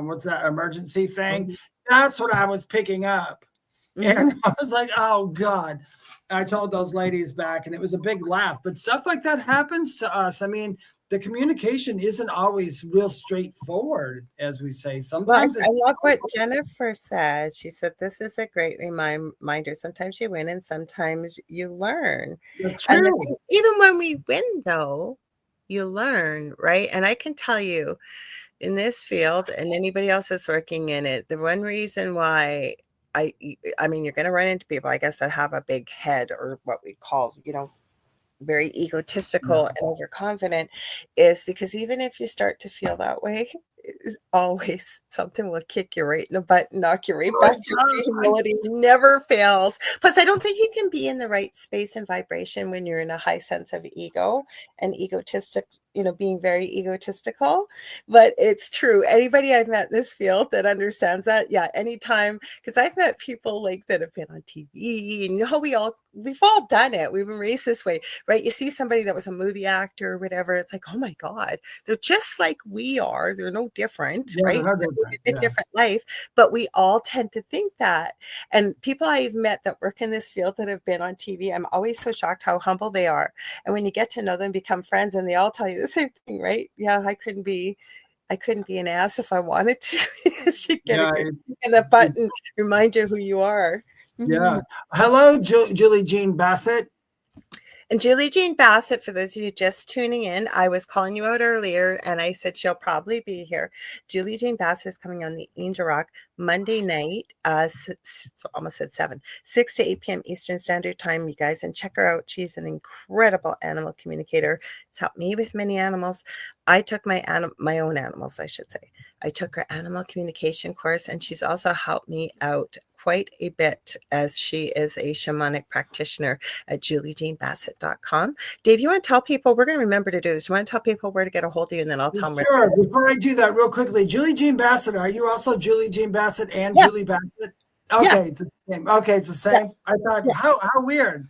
what's that emergency thing? That's what I was picking up. And I was like, oh God. I told those ladies back, and it was a big laugh. But stuff like that happens to us. I mean, the communication isn't always real straightforward, as we say. Sometimes I love what Jennifer said. She said, this is a great reminder. Sometimes you win and sometimes you learn. That's true. And even when we win, though, you learn, right? And I can tell you in this field and anybody else that's working in it, the one reason why I mean, you're going to run into people, I guess, that have a big head, or what we call, very egotistical and overconfident, is because even if you start to feel that way, always something will kick you right in the butt and knock you right back to humility. Never fails. Plus, I don't think you can be in the right space and vibration when you're in a high sense of ego and egotistic, being very egotistical. But it's true. Anybody I've met in this field that understands that, anytime, because I've met people like that have been on TV, and we've all done it. We've been raised this way, right? You see somebody that was a movie actor or whatever, it's like, oh my God, they're just like we are. They're no different, right? A different life, but we all tend to think that. And people I've met that work in this field that have been on TV, I'm always so shocked how humble they are. And when you get to know them, become friends, and they all tell you the same thing, right? Yeah, I couldn't be an ass if I wanted to. She'd get a good kick in the butt and remind you who you are. Yeah. Hello, Julie Jean Bassett. And Julie Jean Bassett, for those of you just tuning in, I was calling you out earlier, and I said she'll probably be here. Julie Jean Bassett is coming on the Angel Rock Monday night, almost at 6 to 8 p.m. Eastern Standard Time, you guys, and check her out. She's an incredible animal communicator. It's helped me with many animals. I took my own animals, I should say. I took her animal communication course, and she's also helped me out quite a bit, as she is a shamanic practitioner at juliejeanbassett.com. Dave, you want to tell people, we're going to remember to do this. You want to tell people where to get a hold of you, and then I'll tell them. Sure. Before I do that, real quickly, Julie Jean Bassett, are you also Julie Jean Bassett and Yes. Julie Bassett? Okay, Yeah. it's the same. Okay, it's the same. I thought, how weird.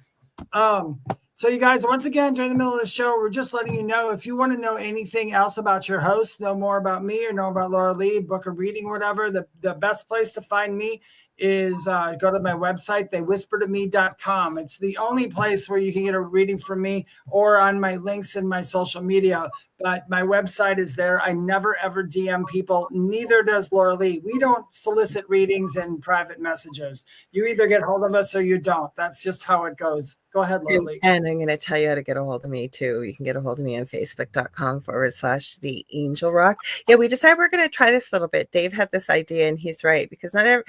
So you guys, once again, during the middle of the show, we're just letting you know, if you want to know anything else about your host, know more about me, or know about Lorilei, book a reading, whatever, the best place to find me is go to my website, theywhispertome.com. It's the only place where you can get a reading from me, or on my links in my social media. But my website is there. I never, ever DM people. Neither does Lorilei. We don't solicit readings and private messages. You either get hold of us or you don't. That's just how it goes. Go ahead, Lorilei. And I'm going to tell you how to get a hold of me too. You can get a hold of me on facebook.com/the Angel Rock. Yeah, we decided we're going to try this a little bit. Dave had this idea, and he's right, because not every,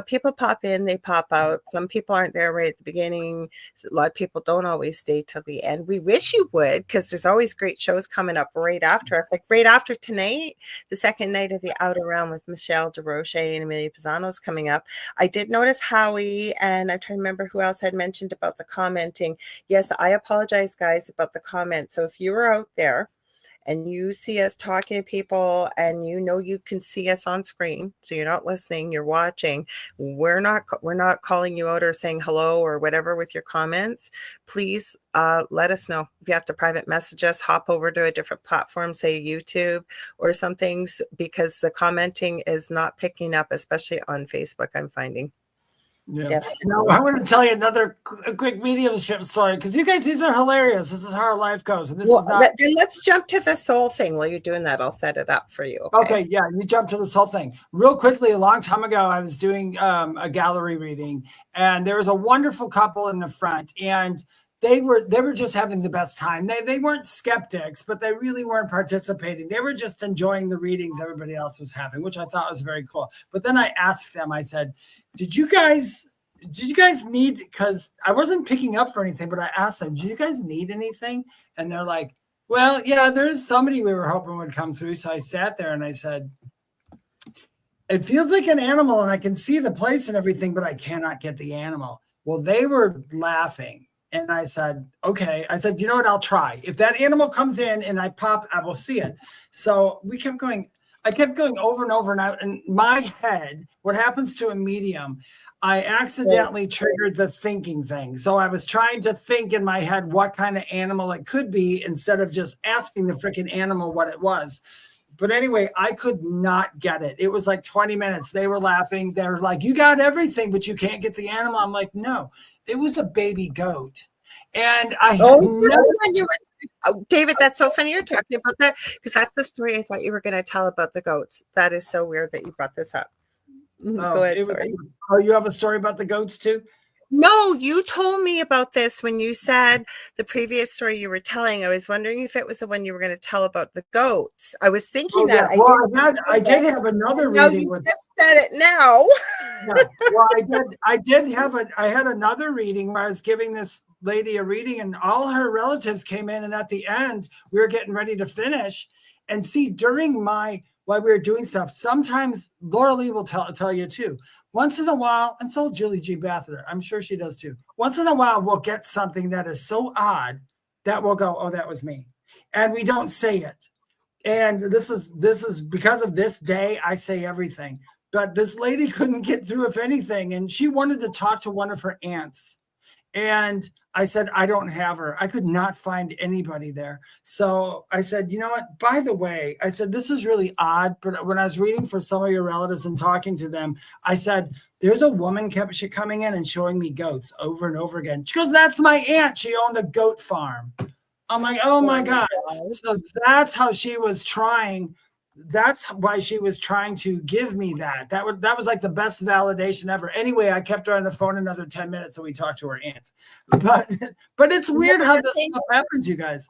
people pop in, they pop out. Some people aren't there right at the beginning. A lot of people don't always stay till the end. We wish you would, because there's always great shows coming up right after us. Like right after tonight, the second night of the Outer Realm with Michelle DeRoche and Amelia Pisano's coming up. I did notice Howie, and I'm trying to remember who else had mentioned about the commenting. Yes, I apologize, guys, about the comment. So if you're out there and you see us talking to people, and you can see us on screen, so you're not listening, you're watching, we're not calling you out or saying hello or whatever with your comments. Please let us know. If you have to private message us, hop over to a different platform, say YouTube or something, because the commenting is not picking up, especially on Facebook, I'm finding. Yeah. No, I want to tell you another quick mediumship story, because you guys, these are hilarious. This is how our life goes, and this is not. Then let's jump to the soul thing. While you're doing that, I'll set it up for you. Okay, yeah, you jump to this whole thing real quickly. A long time ago, I was doing a gallery reading, and there was a wonderful couple in the front, and they were just having the best time. They weren't skeptics, but they really weren't participating. They were just enjoying the readings everybody else was having, which I thought was very cool. But then I asked them, I said, did you guys need, because I wasn't picking up for anything, but I asked them, do you guys need anything? And they're like, well, yeah, there's somebody we were hoping would come through. So I sat there and I said, it feels like an animal, and I can see the place and everything, but I cannot get the animal. Well, they were laughing. And I said, okay. I said, you know what? I'll try. If that animal comes in and I pop, I will see it. So we kept going. I kept going over and over and out. In my head, what happens to a medium, I accidentally triggered the thinking thing. So I was trying to think in my head what kind of animal it could be, instead of just asking the freaking animal what it was. But anyway, I could not get it. It was like 20 minutes. They were laughing. They were like, you got everything, but you can't get the animal. I'm like, no, it was a baby goat. And I David, that's so funny you're talking about that, because that's the story I thought you were going to tell about the goats. That is so weird that you brought this up. Go ahead. Sorry. You have a story about the goats too? No, you told me about this when you said the previous story you were telling. I was wondering if it was the one you were going to tell about the goats. I was thinking that. Yeah. Well, I did have another reading. You just said it now. Yeah. Well, I had another reading where I was giving this lady a reading, and all her relatives came in, and at the end we were getting ready to finish. And see, while we were doing stuff, sometimes Lorilei will tell you too. Once in a while, and so Julie G. Bassett, I'm sure she does too. Once in a while, we'll get something that is so odd that we'll go, oh, that was me. And we don't say it. And this is because of this day, I say everything. But this lady couldn't get through, if anything, and she wanted to talk to one of her aunts. And I said, I don't have her. I could not find anybody there. So I said, you know what? By the way, I said, this is really odd. But when I was reading for some of your relatives and talking to them, I said, there's a woman kept coming in and showing me goats over and over again. She goes, that's my aunt. She owned a goat farm. I'm like, oh my God. So that's how she was trying. That's why she was trying to give me that. That was like the best validation ever. Anyway, I kept her on the phone another 10 minutes, so we talked to her aunt. But it's weird how this stuff happens, you guys.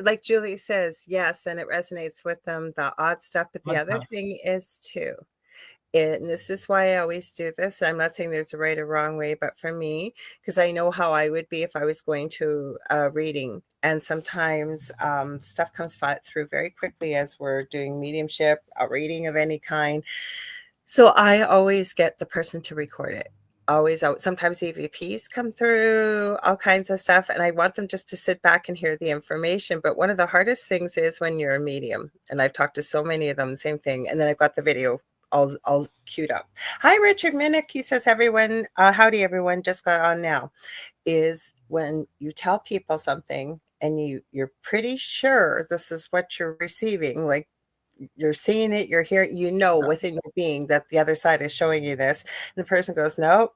Like Julie says, yes, and it resonates with them, the odd stuff. But the other thing is too, and this is why I always do this. I'm not saying there's a right or wrong way, but for me, because I know how I would be if I was going to a reading. And sometimes stuff comes through very quickly as we're doing mediumship, a reading of any kind. So I always get the person to record it. Always, sometimes EVPs come through, all kinds of stuff, and I want them just to sit back and hear the information. But one of the hardest things is when you're a medium, and I've talked to so many of them, same thing. And then I've got the video all queued up. Hi, Richard Minnick. He says, everyone, howdy, everyone, just got on now. Is when you tell people something and you're pretty sure this is what you're receiving, like you're seeing it, you're hearing, within your being that the other side is showing you this. And the person goes, nope,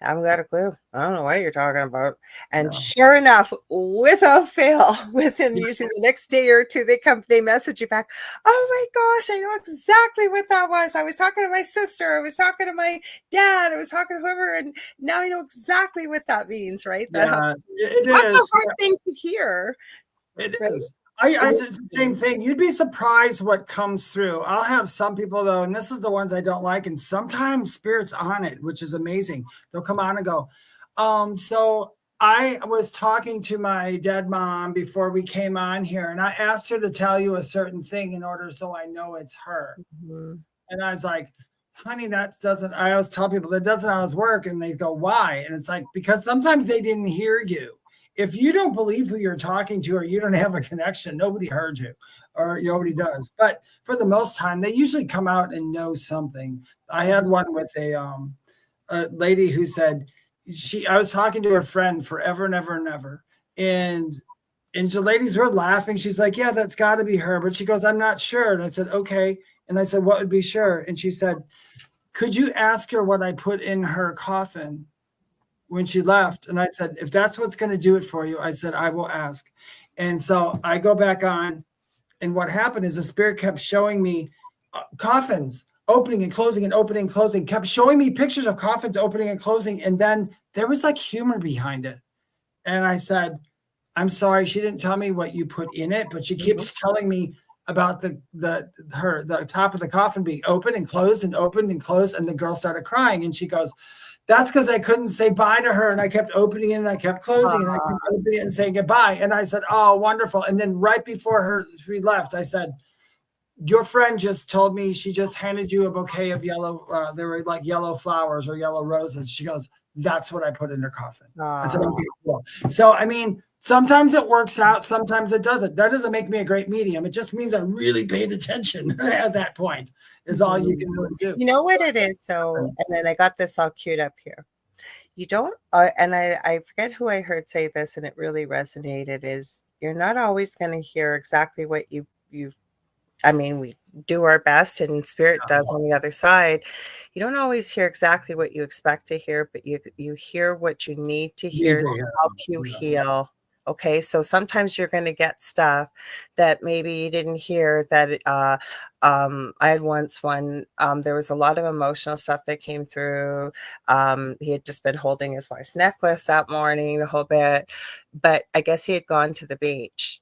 I haven't got a clue. I don't know what you're talking about. And sure enough, without fail, within usually the next day or two, they message you back. Oh my gosh, I know exactly what that was. I was talking to my sister. I was talking to my dad. I was talking to whoever. And now I know exactly what that means, right? That's a hard thing to hear. It is. It's the same thing. You'd be surprised what comes through. I'll have some people, though, and this is the ones I don't like, and sometimes Spirit's on it, which is amazing. They'll come on and go, so I was talking to my dead mom before we came on here, and I asked her to tell you a certain thing in order so I know it's her. Mm-hmm. And I was like, honey, I always tell people that doesn't always work, and they go, why? And it's like, because sometimes they didn't hear you. If you don't believe who you're talking to or you don't have a connection, nobody heard you or nobody does. But for the most time, they usually come out and know something. I had one with a lady who said I was talking to her friend forever and ever and ever. And the ladies were laughing. She's like, yeah, that's got to be her. But she goes, I'm not sure. And I said, okay. And I said, what would be sure? And she said, could you ask her what I put in her coffin when she left? And I said, if that's what's going to do it for you, I said, I will ask. And so I go back on, and what happened is the spirit kept showing me coffins opening and closing and opening and closing, kept showing me pictures of coffins opening and closing. And then there was like humor behind it. And I said, I'm sorry, she didn't tell me what you put in it, but she keeps telling me about the top of the coffin being open and closed and opened and closed. And the girl started crying, and she goes, that's because I couldn't say bye to her, and I kept opening it and I kept closing and I kept opening it and saying goodbye. And I said, oh, wonderful. And then right before we left, I said, your friend just told me she just handed you a bouquet of yellow, they were like yellow flowers or yellow roses. She goes, that's what I put in her coffin. I said, okay, cool. So, I mean, sometimes it works out, sometimes it doesn't. That doesn't make me a great medium. It just means I really paid attention at that point is all you can really do. You know what it is? So, and then I got this all queued up here. You don't, and I forget who I heard say this, and it really resonated, is you're not always going to hear exactly what I mean, we do our best, and Spirit does on the other side. You don't always hear exactly what you expect to hear, but you hear what you need to hear to help you heal. Okay, so sometimes you're going to get stuff that maybe you didn't hear. That I had once there was a lot of emotional stuff that came through. He had just been holding his wife's necklace that morning, the whole bit, but I guess he had gone to the beach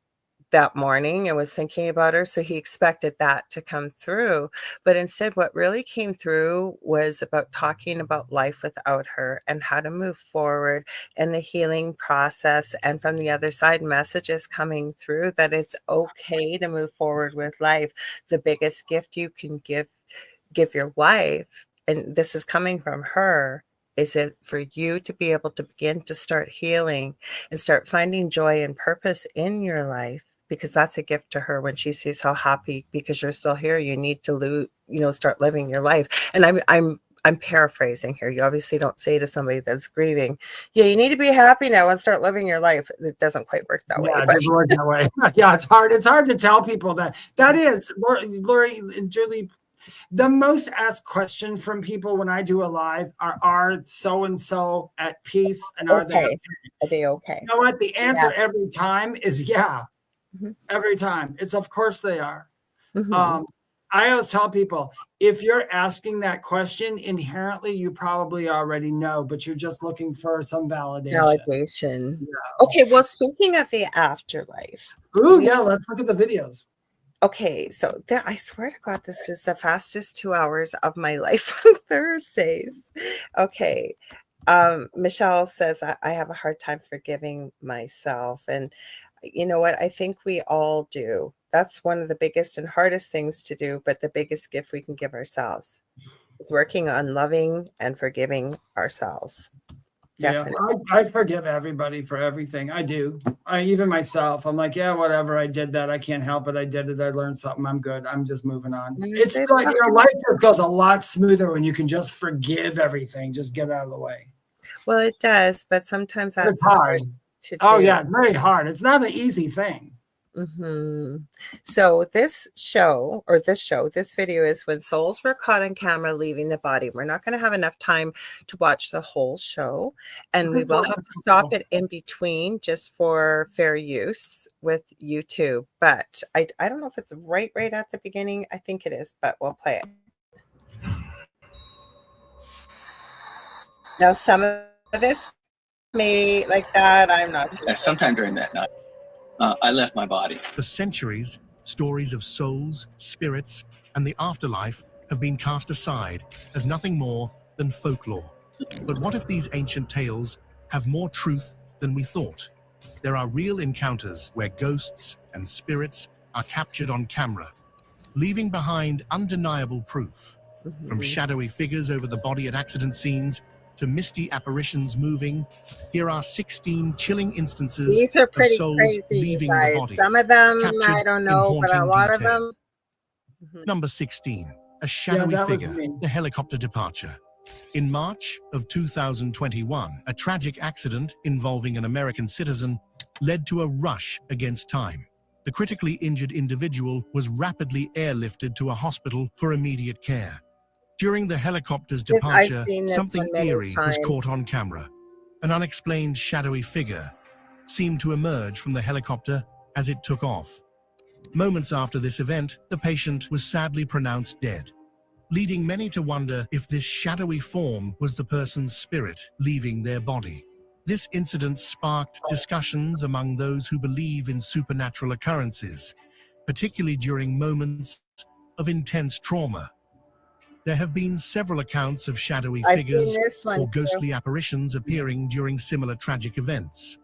that morning and was thinking about her, so he expected that to come through, but instead what really came through was about talking about life without her and how to move forward and the healing process, and from the other side messages coming through that it's okay to move forward with life. The biggest gift you can give your wife, and this is coming from her, is it for you to be able to begin to start healing and start finding joy and purpose in your life, because that's a gift to her when she sees how happy, because you're still here, you need to start living your life. And I'm paraphrasing here. You obviously don't say to somebody that's grieving, yeah, you need to be happy now and start living your life. It doesn't quite work that way. Yeah, it doesn't work that way. Yeah, it's hard. It's hard to tell people that. That is, Lori and Julie, the most asked question from people when I do a live are so-and-so at peace, and are they okay? Are they okay? You know what? The answer every time is yeah. Mm-hmm. Every time. It's of course they are. Mm-hmm. I always tell people, if you're asking that question, inherently you probably already know, but you're just looking for some validation. Yeah. Okay, well, speaking of the afterlife. Ooh, yeah, let's look at the videos. Okay, so I swear to God, this is the fastest 2 hours of my life on Thursdays. Okay. Michelle says, I have a hard time forgiving myself. And you know what? I think we all do. That's one of the biggest and hardest things to do, but the biggest gift we can give ourselves. is working on loving and forgiving ourselves. Definitely. Yeah, I forgive everybody for everything. I do. Even myself. I'm like, yeah, whatever. I did that. I can't help it. I did it. I learned something. I'm good. I'm just moving on. It's like, life just goes a lot smoother when you can just forgive everything. Just get out of the way. Well, it does, but sometimes that's hard to do. Oh yeah, it's very hard. It's not an easy thing. So this video is when souls were caught on camera leaving the body. We're not going to have enough time to watch the whole show, and we will have to stop it in between just for fair use with YouTube. But I don't know if it's right at the beginning. I think it is, but we'll play it. Now, some of this may like that. I'm not sure. Sometime during that night, I left my body. For centuries, stories of souls, spirits, and the afterlife have been cast aside as nothing more than folklore. But what if these ancient tales have more truth than we thought? There are real encounters where ghosts and spirits are captured on camera, leaving behind undeniable proof. From shadowy figures over the body at accident scenes to misty apparitions moving, here are 16 chilling instances These are pretty of souls crazy, leaving guys. the body. Some of them, Captured I don't in know, but a haunting lot detail. of them. Number 16, a shadowy figure, the helicopter departure. In March of 2021, a tragic accident involving an American citizen led to a rush against time. The critically injured individual was rapidly airlifted to a hospital for immediate care. During the helicopter's departure, something eerie was caught on camera. An unexplained shadowy figure seemed to emerge from the helicopter as it took off. Moments after this event, the patient was sadly pronounced dead, leading many to wonder if this shadowy form was the person's spirit leaving their body. This incident sparked discussions among those who believe in supernatural occurrences, particularly during moments of intense trauma. There have been several accounts of shadowy figures or ghostly apparitions appearing during similar tragic events.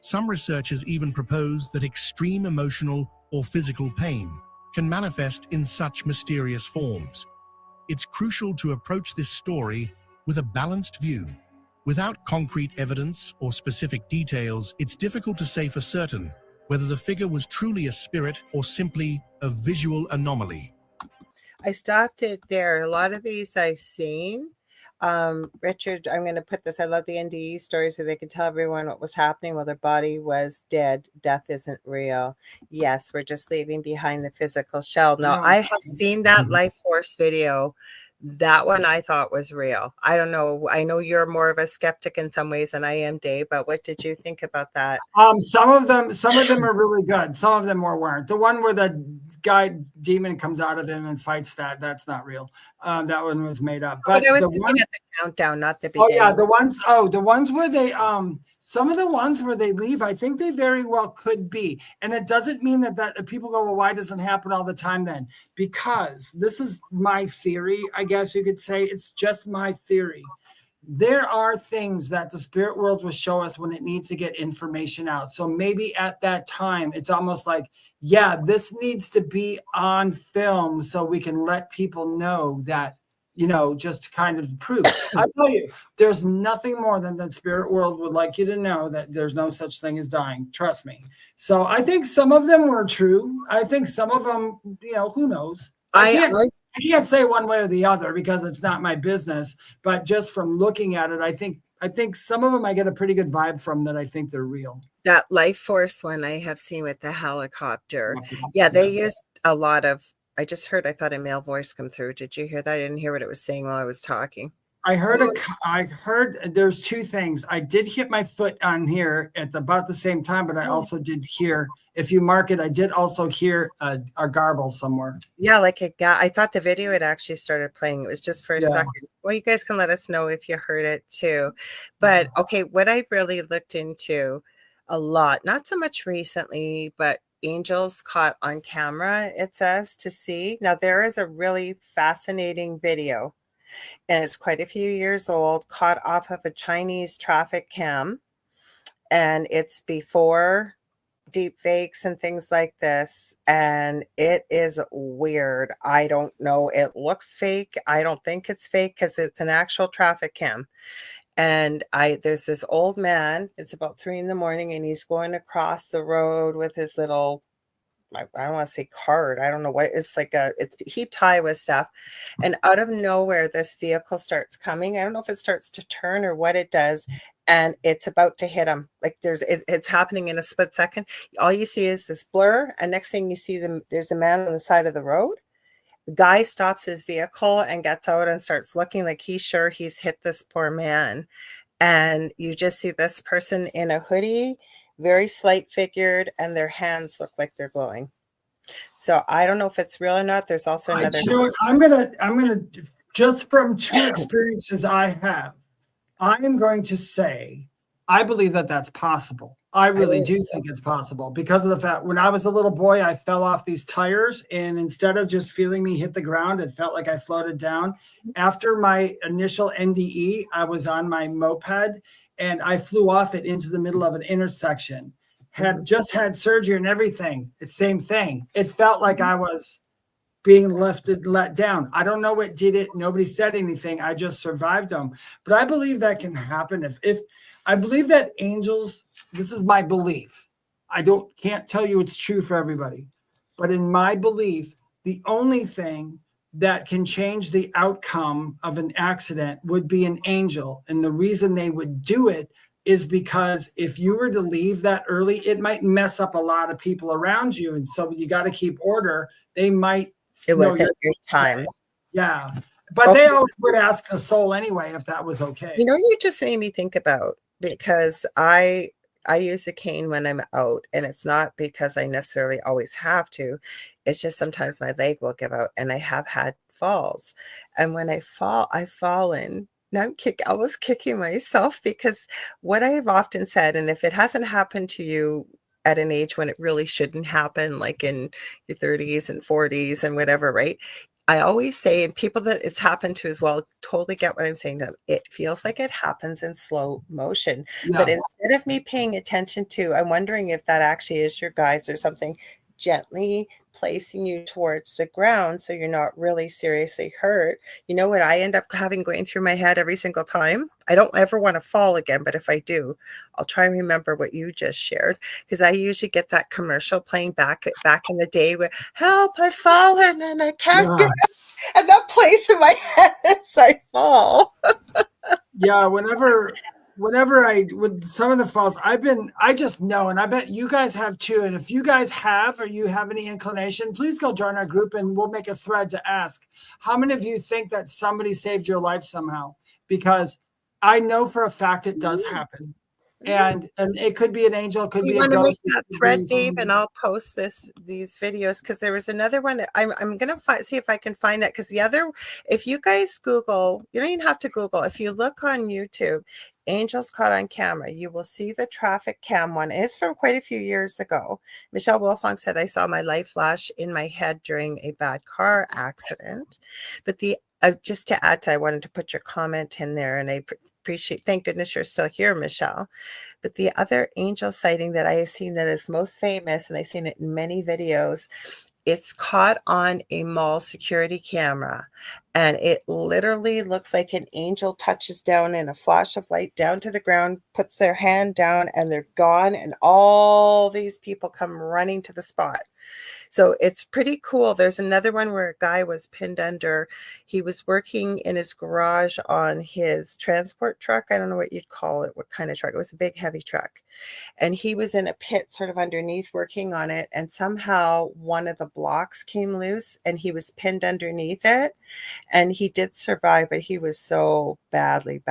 Some researchers even propose that extreme emotional or physical pain can manifest in such mysterious forms. It's crucial to approach this story with a balanced view. Without concrete evidence or specific details, it's difficult to say for certain whether the figure was truly a spirit or simply a visual anomaly. I stopped it there. A lot of these I've seen. Richard, I'm going to put this. I love the NDE stories where they could tell everyone what was happening while their body was dead. Death isn't real. Yes, we're just leaving behind the physical shell. Now, I have seen that Life Force video. That one I thought was real. I don't know. I know you're more of a skeptic in some ways than I am, Dave, but what did you think about that? Some of them are really good. Some of them weren't. The one where the guy demon comes out of him and fights that's not real. That one was made up. But I was thinking at the countdown, not the beginning. Oh yeah, the ones where they some of the ones where they leave, I think they very well could be. And it doesn't mean that people go, well, why doesn't it happen all the time then? Because this is my theory, I guess you could say. It's just my theory. There are things that the spirit world will show us when it needs to get information out. So maybe at that time, it's almost like, yeah, this needs to be on film so we can let people know that, just kind of prove. I'll tell you, there's nothing more than the spirit world would like you to know that there's no such thing as dying. Trust me. So I think some of them were true. I think some of them, who knows? I can't say one way or the other because it's not my business. But just from looking at it, I think some of them I get a pretty good vibe from that. I think they're real. That Life Force one I have seen with the helicopter. Yeah, they used a lot of. I just heard. I thought a male voice come through. Did you hear that? I didn't hear what it was saying while I was talking. I heard there's two things. I did hit my foot on here at about the same time, but I also did hear, if you mark it, I did also hear a garble somewhere. Yeah, like a guy. I thought the video had actually started playing. It was just for a second. Well, you guys can let us know if you heard it too. But okay, what I've really looked into a lot, not so much recently, but angels caught on camera, it says, to see. Now, there is a really fascinating video, and it's quite a few years old, caught off of a Chinese traffic cam. And it's before deep fakes and things like this, and it is weird. I don't know. It looks fake. I don't think it's fake because it's an actual traffic cam. And there's this old man, it's about 3 a.m, and he's going across the road with his little, I don't want to say cart. I don't know what it's like. It's heaped high with stuff. And out of nowhere, this vehicle starts coming. I don't know if it starts to turn or what it does. And it's about to hit him. Like it's happening in a split second. All you see is this blur. And next thing you see there's a man on the side of the road. The guy stops his vehicle and gets out and starts looking like he's sure he's hit this poor man. And you just see this person in a hoodie, very slight figured, and their hands look like they're glowing. So I don't know if it's real or not. There's also another. You know what? I'm gonna just from 2 experiences I have, I am going to say I believe that that's possible. I really do think it's possible because of the fact when I was a little boy, I fell off these tires, and instead of just feeling me hit the ground, it felt like I floated down. After my initial NDE, I was on my moped and I flew off it into the middle of an intersection. Had just had surgery and everything. It's the same thing. It felt like I was being let down. I don't know what did it. Nobody said anything. I just survived them. But I believe that can happen. If I believe that angels, this is my belief. Can't tell you it's true for everybody. But in my belief, the only thing that can change the outcome of an accident would be an angel. And the reason they would do it is because if you were to leave that early, it might mess up a lot of people around you. And so you got to keep order. They might. It wasn't your time. Yeah. But they always would ask the soul anyway if that was okay. You know, you just made me think about, because I use a cane when I'm out, and it's not because I necessarily always have to. It's just sometimes my leg will give out, and I have had falls. And when I fall, I've fallen. Now I was kicking myself because what I have often said, and if it hasn't happened to you at an age when it really shouldn't happen, like in your 30s and 40s and whatever, right? I always say, and people that it's happened to as well totally get what I'm saying to them. It feels like it happens in slow motion. Yeah. But instead of me paying attention to, I'm wondering if that actually is your guides or something gently placing you towards the ground so you're not really seriously hurt. You know what I end up going through my head every single time? I don't ever want to fall again, but if I do, I'll try and remember what you just shared, because I usually get that commercial playing back in the day with "Help, I've fallen and I can't get up," and that plays in my head as I fall. Yeah, whenever with some of the falls, I just know, and I bet you guys have too. And if you guys have, or you have any inclination, please go join our group and we'll make a thread to ask how many of you think that somebody saved your life somehow, because I know for a fact it does happen. And it could be an angel, it could be a ghost. Make that thread, Dave, and I'll post these videos, because there was another one. I'm gonna see if I can find that, because the other, if you guys Google, you don't even have to Google. If you look on YouTube, angels caught on camera, you will see the traffic cam one. It's from quite a few years ago. Michelle Wilfong said, "I saw my life flash in my head during a bad car accident." But just to add to, I wanted to put your comment in there, and I appreciate, thank goodness you're still here, Michelle. But the other angel sighting that I have seen that is most famous, and I've seen it in many videos, it's caught on a mall security camera, and it literally looks like an angel touches down in a flash of light down to the ground, puts their hand down, and they're gone, and all these people come running to the spot. So it's pretty cool. There's another one where a guy was pinned under. He was working in his garage on his transport truck. I don't know what you'd call it, what kind of truck. It was a big, heavy truck. And he was in a pit sort of underneath working on it. And somehow one of the blocks came loose and he was pinned underneath it. And he did survive, but he was so badly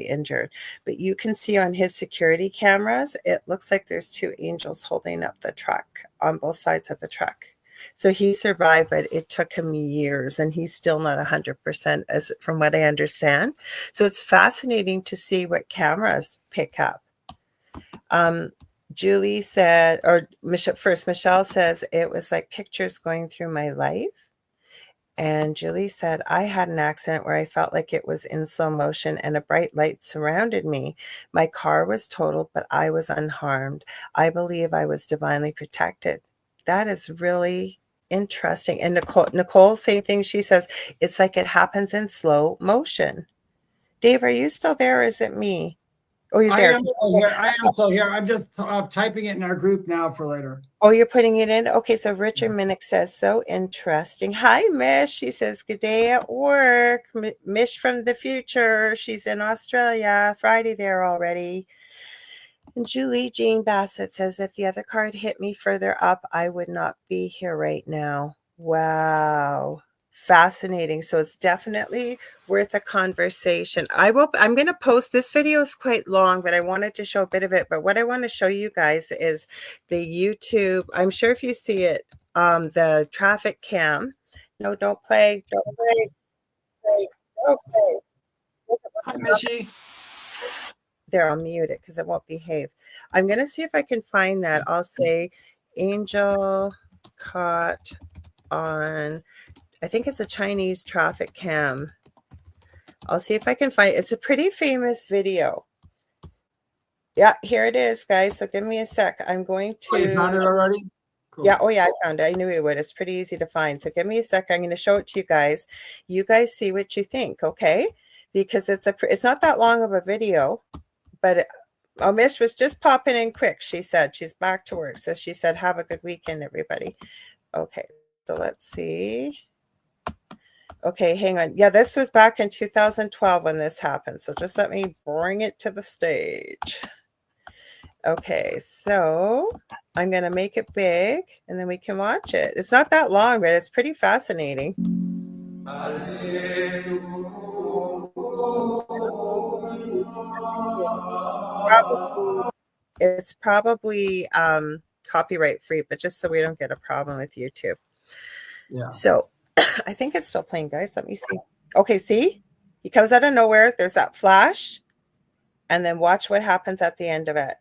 injured. But you can see on his security cameras, it looks like there's two angels holding up the truck on both sides of the truck. So he survived, but it took him years, and he's still not 100%, as from what I understand. So it's fascinating to see what cameras pick up. Julie said, or Michelle says, it was like pictures going through my life. And Julie said, I had an accident where I felt like it was in slow motion and a bright light surrounded me. My car was totaled, but I was unharmed. I believe I was divinely protected. That is really interesting. And Nicole, same thing. She says, it's like it happens in slow motion. Dave, are you still there or is it me? Oh, you're there. I am still here. I am still here. I'm just typing it in our group now for later. Oh, you're putting it in? Okay, so Richard Minnick says, so interesting. Hi, Mish. She says, good day at work. Mish from the future. She's in Australia. Friday there already. And Julie Jean Bassett says, if the other car had hit me further up, I would not be here right now. Wow. Fascinating. So it's definitely worth a conversation. I'm going to post this video is quite long, but I wanted to show a bit of it. But what I want to show you guys is the YouTube. I'm sure if you see it, the traffic cam. No, don't play. Don't play. Don't play. Hi, Mishy. There, I'll mute it because it won't behave. I'm going to see if I can find that. I'll say Angel caught on, I think it's a Chinese traffic cam. I'll see if I can find it. It's a pretty famous video. Yeah, here it is, guys. So give me a sec. I'm going to. Oh, you found it already? Cool. Yeah. Oh, yeah, I found it. I knew it would. It's pretty easy to find. So give me a sec. I'm going to show it to you guys. You guys see what you think, okay? Because it's not that long of a video, but Mish was just popping in quick. She said she's back to work. So she said, have a good weekend, everybody. Okay. So let's see. Okay, hang on. Yeah, this was back in 2012 when this happened. So just let me bring it to the stage. Okay, so I'm going to make it big and then we can watch it. It's not that long, but it's pretty fascinating. It's probably copyright free, but just so we don't get a problem with YouTube. Yeah. So I think it's still playing, guys. Let me see. Okay, see? He comes out of nowhere. There's that flash. And then watch what happens at the end of it.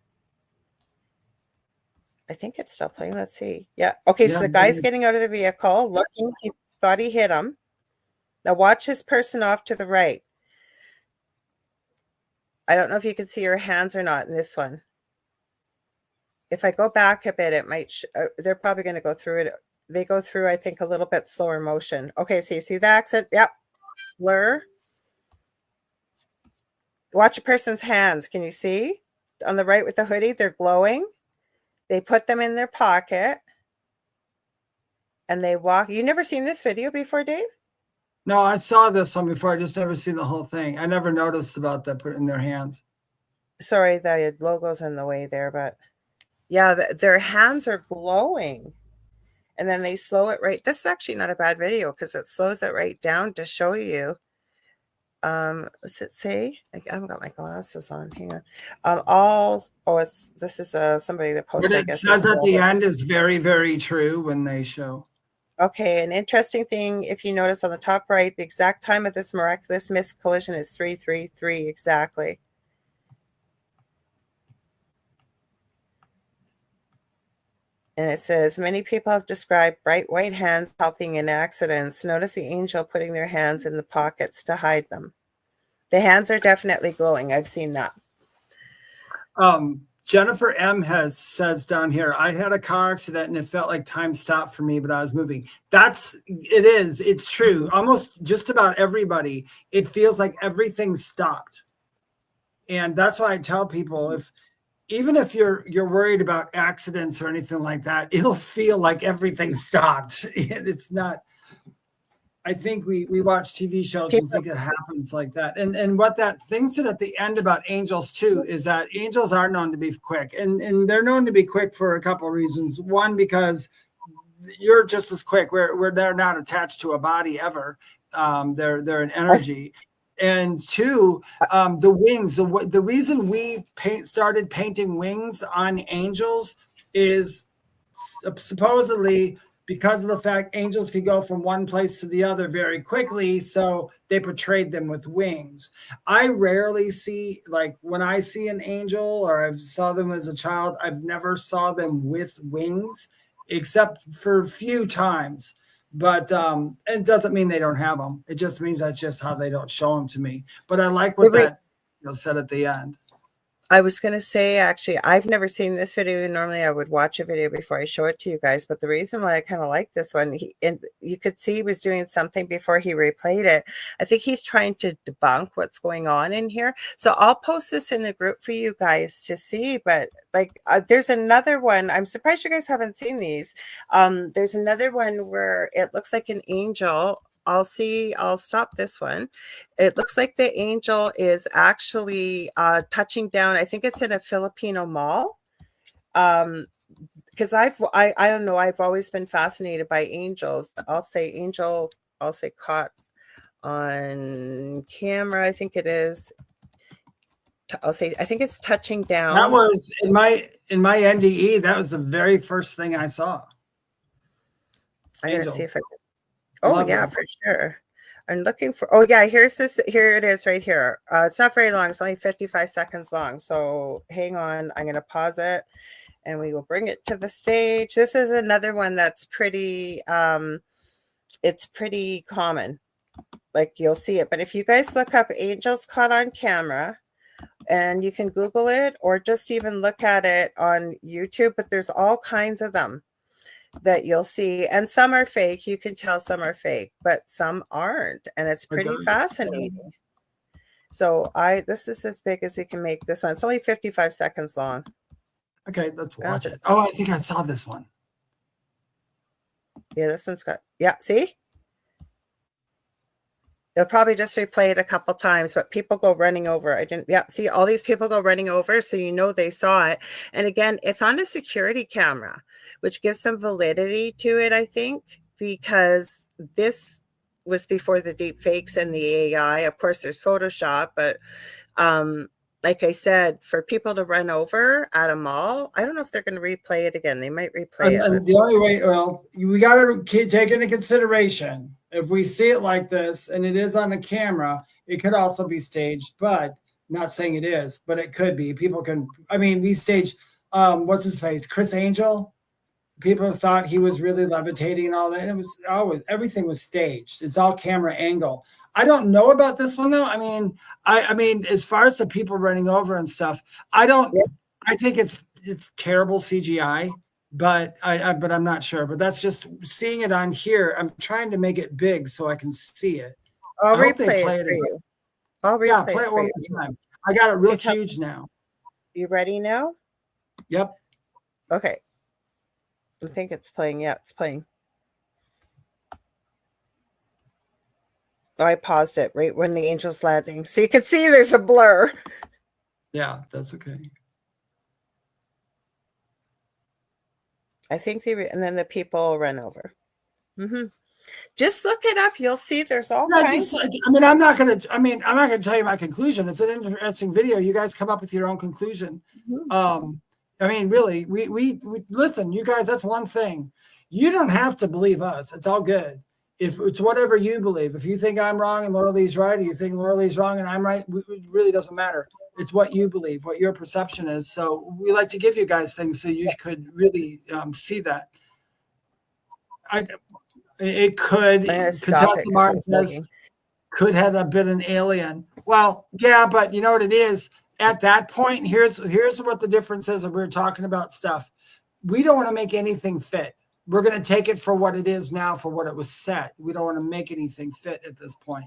I think it's still playing. Let's see. Yeah. Okay, so the guy's getting out of the vehicle, looking. He thought he hit him. Now watch this person off to the right. I don't know if you can see your hands or not in this one. If I go back a bit, it might, they're probably going to go through it. They go through, I think, a little bit slower motion. Okay, so you see the accent? Yep. Blur. Watch a person's hands. Can you see? On the right with the hoodie, they're glowing. They put them in their pocket. And they walk. You never seen this video before, Dave? No, I saw this one before. I just never seen the whole thing. I never noticed about that put in their hands. Sorry, the logo's in the way there, but yeah, their hands are glowing. And then they slow it right. This is actually not a bad video because it slows it right down to show you. What's it say? I haven't got my glasses on. Hang on. This is somebody that posted. What it says at the end is very, very true when they show. Okay, an interesting thing, if you notice on the top right, the exact time of this miraculous missed collision is 3:33 exactly. And it says, many people have described bright white hands helping in accidents. Notice the angel putting their hands in the pockets to hide them. The hands are definitely glowing. I've seen that. Jennifer M says down here, I had a car accident and it felt like time stopped for me, but I was moving. It's true. Almost just about everybody, it feels like everything stopped. And that's why I tell people, even if you're worried about accidents or anything like that, it'll feel like everything stopped. It's not. I think we watch TV shows and think it happens like that. And what that thing said at the end about angels too is that angels are known to be quick, and they're known to be quick for a couple of reasons. One, because you're just as quick. They're not attached to a body ever. They're an energy. And two, the wings. The reason we started painting wings on angels is supposedly because of the fact angels could go from one place to the other very quickly, so they portrayed them with wings. I rarely see, like when I see an angel or I saw them as a child, I've never saw them with wings except for a few times. But it doesn't mean they don't have them. It just means that's just how they don't show them to me. But I like what that said at the end. I was going to say, actually, I've never seen this video. Normally, I would watch a video before I show it to you guys. But the reason why I kind of like this one, you could see he was doing something before he replayed it. I think he's trying to debunk what's going on in here. So I'll post this in the group for you guys to see. But like, there's another one. I'm surprised you guys haven't seen these. There's another one where it looks like an angel. I'll stop this one. It looks like the angel is actually touching down. I think it's in a Filipino mall. Because I don't know, I've always been fascinated by angels. I'll say angel, I'll say caught on camera. I think it is. I think it's touching down. That was in my NDE. That was the very first thing I saw. I'm going to see if I can. Oh, yeah, for sure. I'm looking for, oh, yeah, here it is right here. It's not very long. It's only 55 seconds long. So hang on. I'm going to pause it and we will bring it to the stage. This is another one that's pretty, it's pretty common. Like you'll see it. But if you guys look up angels caught on camera, and you can Google it or just even look at it on YouTube, but there's all kinds of them that you'll see, and some are fake. You can tell some are fake, but some aren't, and it's pretty fascinating. So this is as big as we can make this one. It's only 55 seconds long. Okay, let's watch it. Oh, I think I saw this one. Yeah, this one's got, yeah, see? They'll probably just replay it a couple times, but people go running over. See, all these people go running over, so you know they saw it. And again, it's on a security camera, which gives some validity to it, I think, because this was before the deep fakes and the AI. Of course, there's Photoshop, but like I said, for people to run over at a mall, I don't know if they're going to replay it again. They might replay it. And the only way, well, we got to take into consideration, if we see it like this and it is on the camera, it could also be staged, but I'm not saying it is, but it could be. People can, I mean, we staged, what's his face? Chris Angel. People thought he was really levitating and all that. And it was always, everything was staged. It's all camera angle. I don't know about this one though. I mean, as far as the people running over and stuff, I think it's terrible CGI, but I'm not sure. But that's just seeing it on here. I'm trying to make it big so I can see it. I'll replay it for you. I'll replay play it one more time. I got it real huge now. You ready now? Yep. Okay. I think it's playing. Yeah, it's playing. Oh, I paused it right when the angel's landing. So you can see there's a blur. Yeah, that's okay. I think and then the people run over. Just look it up. You'll see there's all kinds. I'm not gonna tell you my conclusion. It's an interesting video. You guys come up with your own conclusion. I mean, really, we listen, you guys, that's one thing. You don't have to believe us. It's all good. If it's whatever you believe. If you think I'm wrong and Lorilei's right, or you think Lorilei's wrong and I'm right, it really doesn't matter. It's what you believe, what your perception is. So we like to give you guys things so you could really see that. It could, could have been an alien. Well, yeah, but you know what it is? At that point, here's what the difference is. And we were talking about stuff. We don't want to make anything fit. We're going to take it for what it is now, for what it was set. We don't want to make anything fit at this point.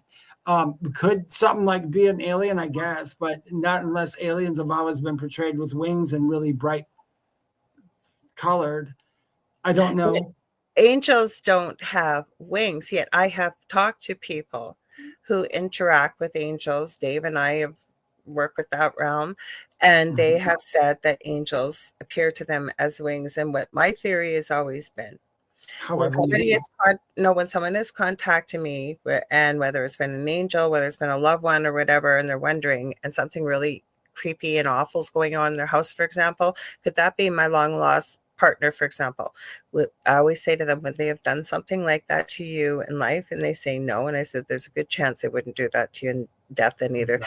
Could something like be an alien, I guess, but not unless aliens have always been portrayed with wings and really bright colored. I don't know. Angels don't have wings, yet I have talked to people who interact with angels. Dave and I have worked with that realm, and they have said that angels appear to them as wings. And what my theory has always been, when someone is contacting me, and whether it's been an angel, whether it's been a loved one or whatever, and they're wondering, and something really creepy and awful is going on in their house, for example, could that be my long lost partner, for example? I always say to them, would they have done something like that to you in life? And they say no. And I said, there's a good chance they wouldn't do that to you in death then either.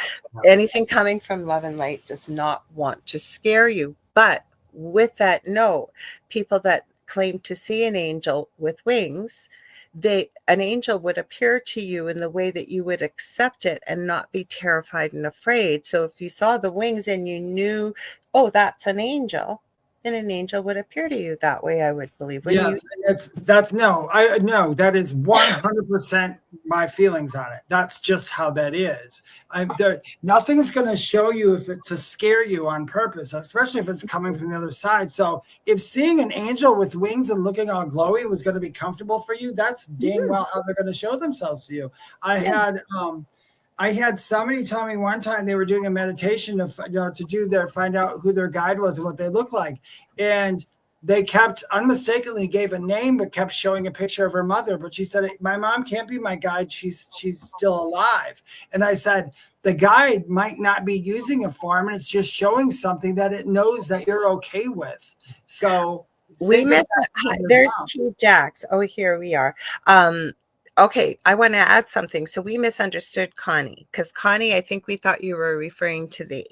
Anything coming from love and light does not want to scare you. But with that note, people that claim to see an angel with wings, an angel would appear to you in the way that you would accept it and not be terrified and afraid. So if you saw the wings and you knew, oh, that's an angel, then an angel would appear to you that way, I would believe. Yes, that's no, I no, that is 100% my feelings on it. That's just how that is. Nothing's going to show you to scare you on purpose, especially if it's coming from the other side. So if seeing an angel with wings and looking all glowy was going to be comfortable for you, that's dang well how they're going to show themselves to you. I had somebody tell me one time they were doing a meditation to find out who their guide was and what they looked like, and they kept unmistakably gave a name, but kept showing a picture of her mother. But she said, my mom can't be my guide. She's still alive. And I said, the guide might not be using a form, and it's just showing something that it knows that you're okay with. So there's Key Jacks. Oh, here we are. Okay, I want to add something. So we misunderstood Connie, because Connie, I think we thought you were referring to the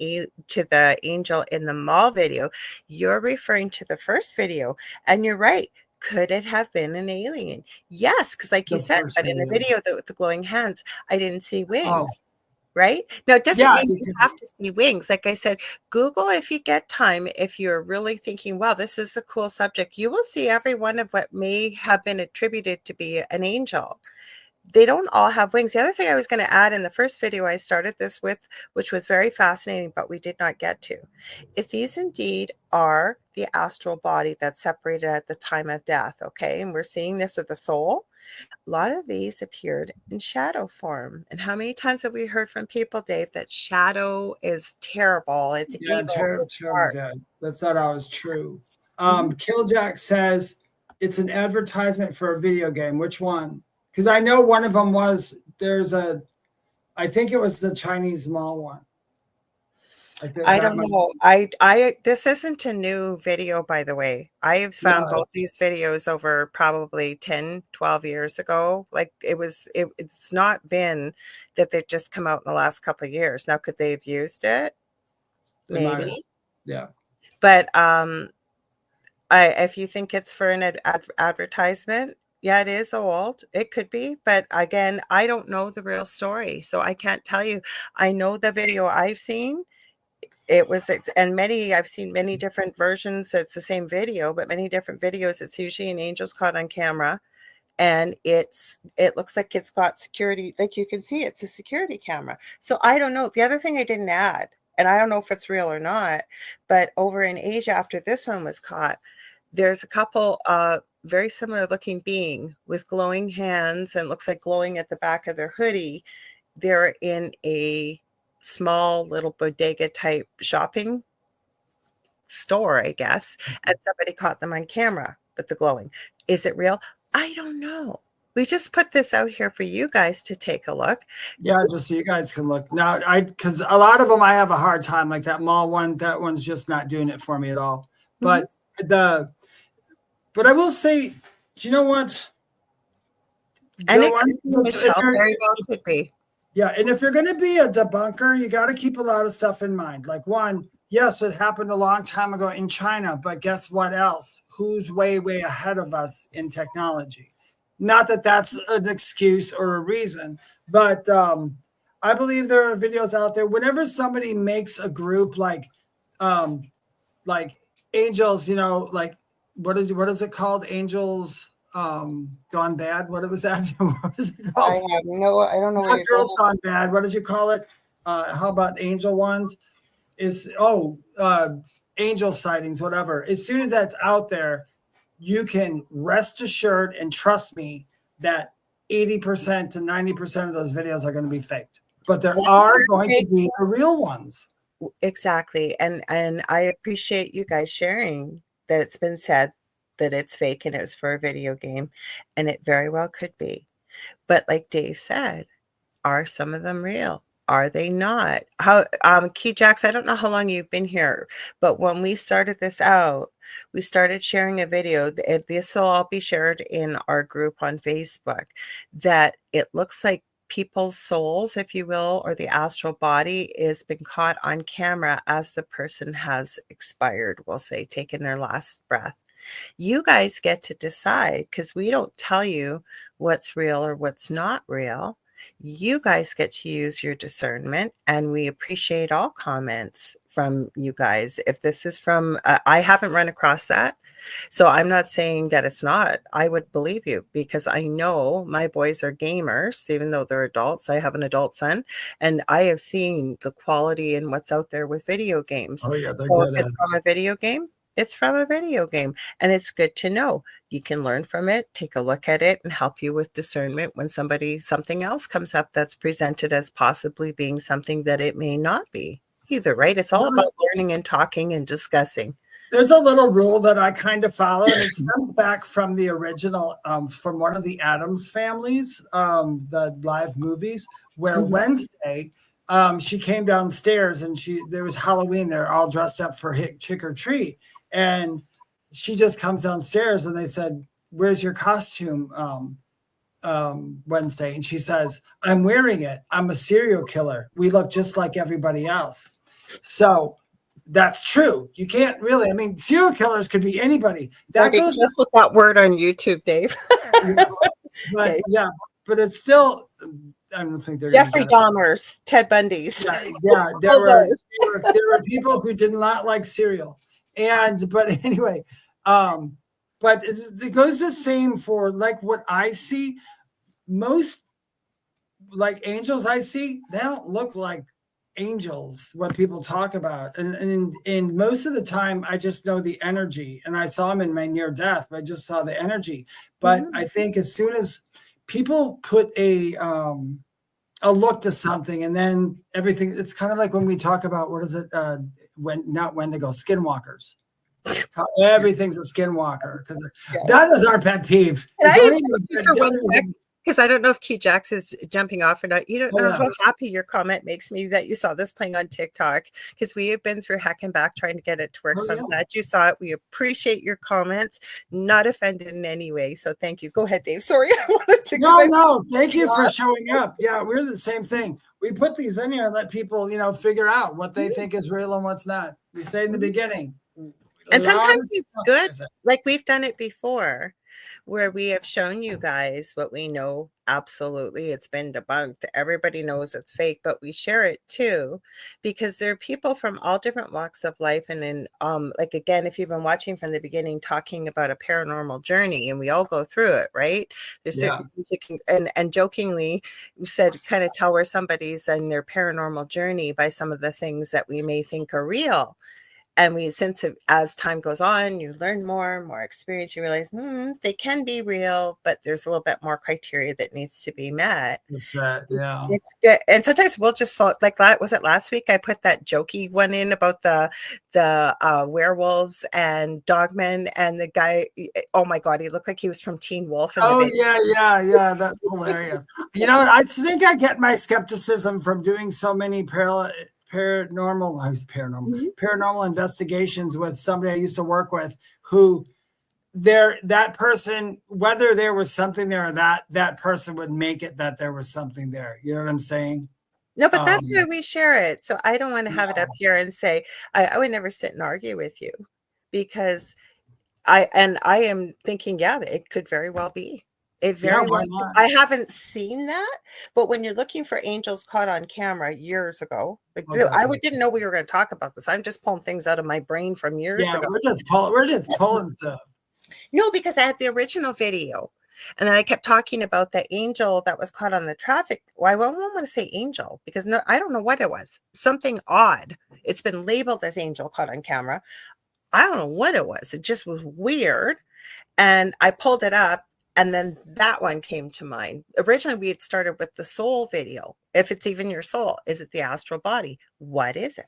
angel in the mall video. You're referring to the first video, and you're right. Could it have been an alien? Yes, because like you said, but in the video with the glowing hands, I didn't see wings. Oh. Right? Now, it doesn't mean you have to see wings. Like I said, Google if you get time, if you're really thinking, wow, this is a cool subject, you will see every one of what may have been attributed to be an angel. They don't all have wings. The other thing I was going to add in the first video I started this with, which was very fascinating, but we did not get to. If these indeed are the astral body that's separated at the time of death, okay, and we're seeing this with the soul, a lot of these appeared in shadow form. And how many times have we heard from people, Dave, that shadow is terrible? It's evil. Yeah, that's not always true. Killjack says it's an advertisement for a video game. Which one? Because I know one of them was, I think it was the Chinese mall one. I don't know. This isn't a new video, by the way. I have found both these videos over probably 10, 12 years ago. Like it's not been that they've just come out in the last couple of years. Now, could they have used it? Maybe. Yeah. But if you think it's for an advertisement, yeah, it is old. It could be. But again, I don't know the real story, so I can't tell you. I know the video I've seen. I've seen many different versions. It's the same video, but many different videos. It's usually an angel's caught on camera, and it looks like it's got security. Like you can see, it's a security camera. So I don't know. The other thing I didn't add, and I don't know if it's real or not, but over in Asia, after this one was caught, there's a couple very similar looking being with glowing hands and looks like glowing at the back of their hoodie. They're in a small little bodega type shopping store, I guess, and somebody caught them on camera with the glowing. Is it real? I don't know. We just put this out here for you guys to take a look. Yeah, just so you guys can look. Now, because a lot of them I have a hard time, like that mall one, that one's just not doing it for me at all. But but I will say, do you know what? And it could be, Michelle, very well could be. Yeah, and if you're going to be a debunker, you got to keep a lot of stuff in mind. Like one, yes, it happened a long time ago in China, but guess what else? Who's way, way ahead of us in technology? Not that that's an excuse or a reason, but I believe there are videos out there. Whenever somebody makes a group like angels, like what is it called? Angels Gone Bad. What was that? What was it called? I don't know. Not Girls Gone Bad. What did you call it? How about Angel Ones? Angel sightings, whatever. As soon as that's out there, you can rest assured and trust me that 80% to 90% of those videos are going to be faked. But there are going to be the real ones. Exactly. And I appreciate you guys sharing that it's been said that it's fake and it's for a video game, and it very well could be. But like Dave said, are some of them real? Are they not? Key Jacks, I don't know how long you've been here, but when we started this out, we started sharing a video. This will all be shared in our group on Facebook, that it looks like people's souls, if you will, or the astral body is been caught on camera as the person has expired, we'll say, taken their last breath. You guys get to decide, because we don't tell you what's real or what's not real. You guys get to use your discernment, and we appreciate all comments from you guys. If this is from, I haven't run across that. So I'm not saying that it's not. I would believe you, because I know my boys are gamers, even though they're adults. I have an adult son, and I have seen the quality in what's out there with video games. Oh yeah, so if it's from a video game, it's from a video game, and it's good to know. You can learn from it, take a look at it, and help you with discernment when something else comes up that's presented as possibly being something that it may not be either, right? It's all about learning and talking and discussing. There's a little rule that I kind of follow, and it stems back from the original, from one of the Addams families, the live movies, where Wednesday, she came downstairs and there was Halloween. They're all dressed up for trick or treat. And she just comes downstairs and they said, "Where's your costume, Wednesday?" And she says, "I'm wearing it. I'm a serial killer. We look just like everybody else." So that's true. You can't really, I mean, serial killers could be anybody. That goes just with that word on YouTube, Dave. But okay. Yeah, but it's still, I don't think they're Jeffrey Dahmer's, Ted Bundy's. Yeah, there were people who did not like cereal. But anyway, but it goes the same for like what I see. Most like angels I see, they don't look like angels, what people talk about. And most of the time I just know the energy, and I saw them in my near death, but I just saw the energy. But I think as soon as people put a look to something, and then everything, it's kind of like when we talk about, what is it? Not Wendigo, skinwalkers. How everything's a skinwalker, because that is our pet peeve. Because I don't know if Key Jax is jumping off or not. You don't know how happy your comment makes me that you saw this playing on TikTok, because we have been through heck and back trying to get it to work. So I'm glad you saw it. We appreciate your comments, not offended in any way. So thank you. Go ahead, Dave. Sorry. I wanted to. No. Thank you for showing up. Yeah, we're the same thing. We put these in here and let people, figure out what they think is real and what's not. We say in the beginning. And sometimes it's good. Like we've done it before, where we have shown you guys what we know. Absolutely. It's been debunked. Everybody knows it's fake, but we share it too, because there are people from all different walks of life. And in, like, again, if you've been watching from the beginning, talking about a paranormal journey, and we all go through it, right? There's certain things you can, and jokingly said, kind of tell where somebody's in their paranormal journey by some of the things that we may think are real. And as time goes on, you learn more experience, you realize they can be real, but there's a little bit more criteria that needs to be met. It's good. And sometimes we'll just fall, like, was it last week I put that jokey one in about the werewolves and dogmen, and the guy, oh my God, he looked like he was from Teen Wolf. Yeah, that's hilarious. I think I get my skepticism from doing so many paranormal investigations with somebody I used to work with, who that person, whether there was something there or that person would make it that there was something there. You know what I'm saying? No, but that's why we share it. So I don't want to have it up here and say, I would never sit and argue with you, because I am thinking, it could very well be. I haven't seen that, but when you're looking for angels caught on camera years ago, didn't know we were going to talk about this. I'm just pulling things out of my brain from years ago. We're just pulling stuff. No, because I had the original video, and then I kept talking about the angel that was caught on the traffic. Well, I don't want to say angel, because I don't know what it was. Something odd. It's been labeled as angel caught on camera. I don't know what it was. It just was weird, and I pulled it up. And then that one came to mind. Originally, we had started with the soul video. If it's even your soul, is it the astral body? What is it?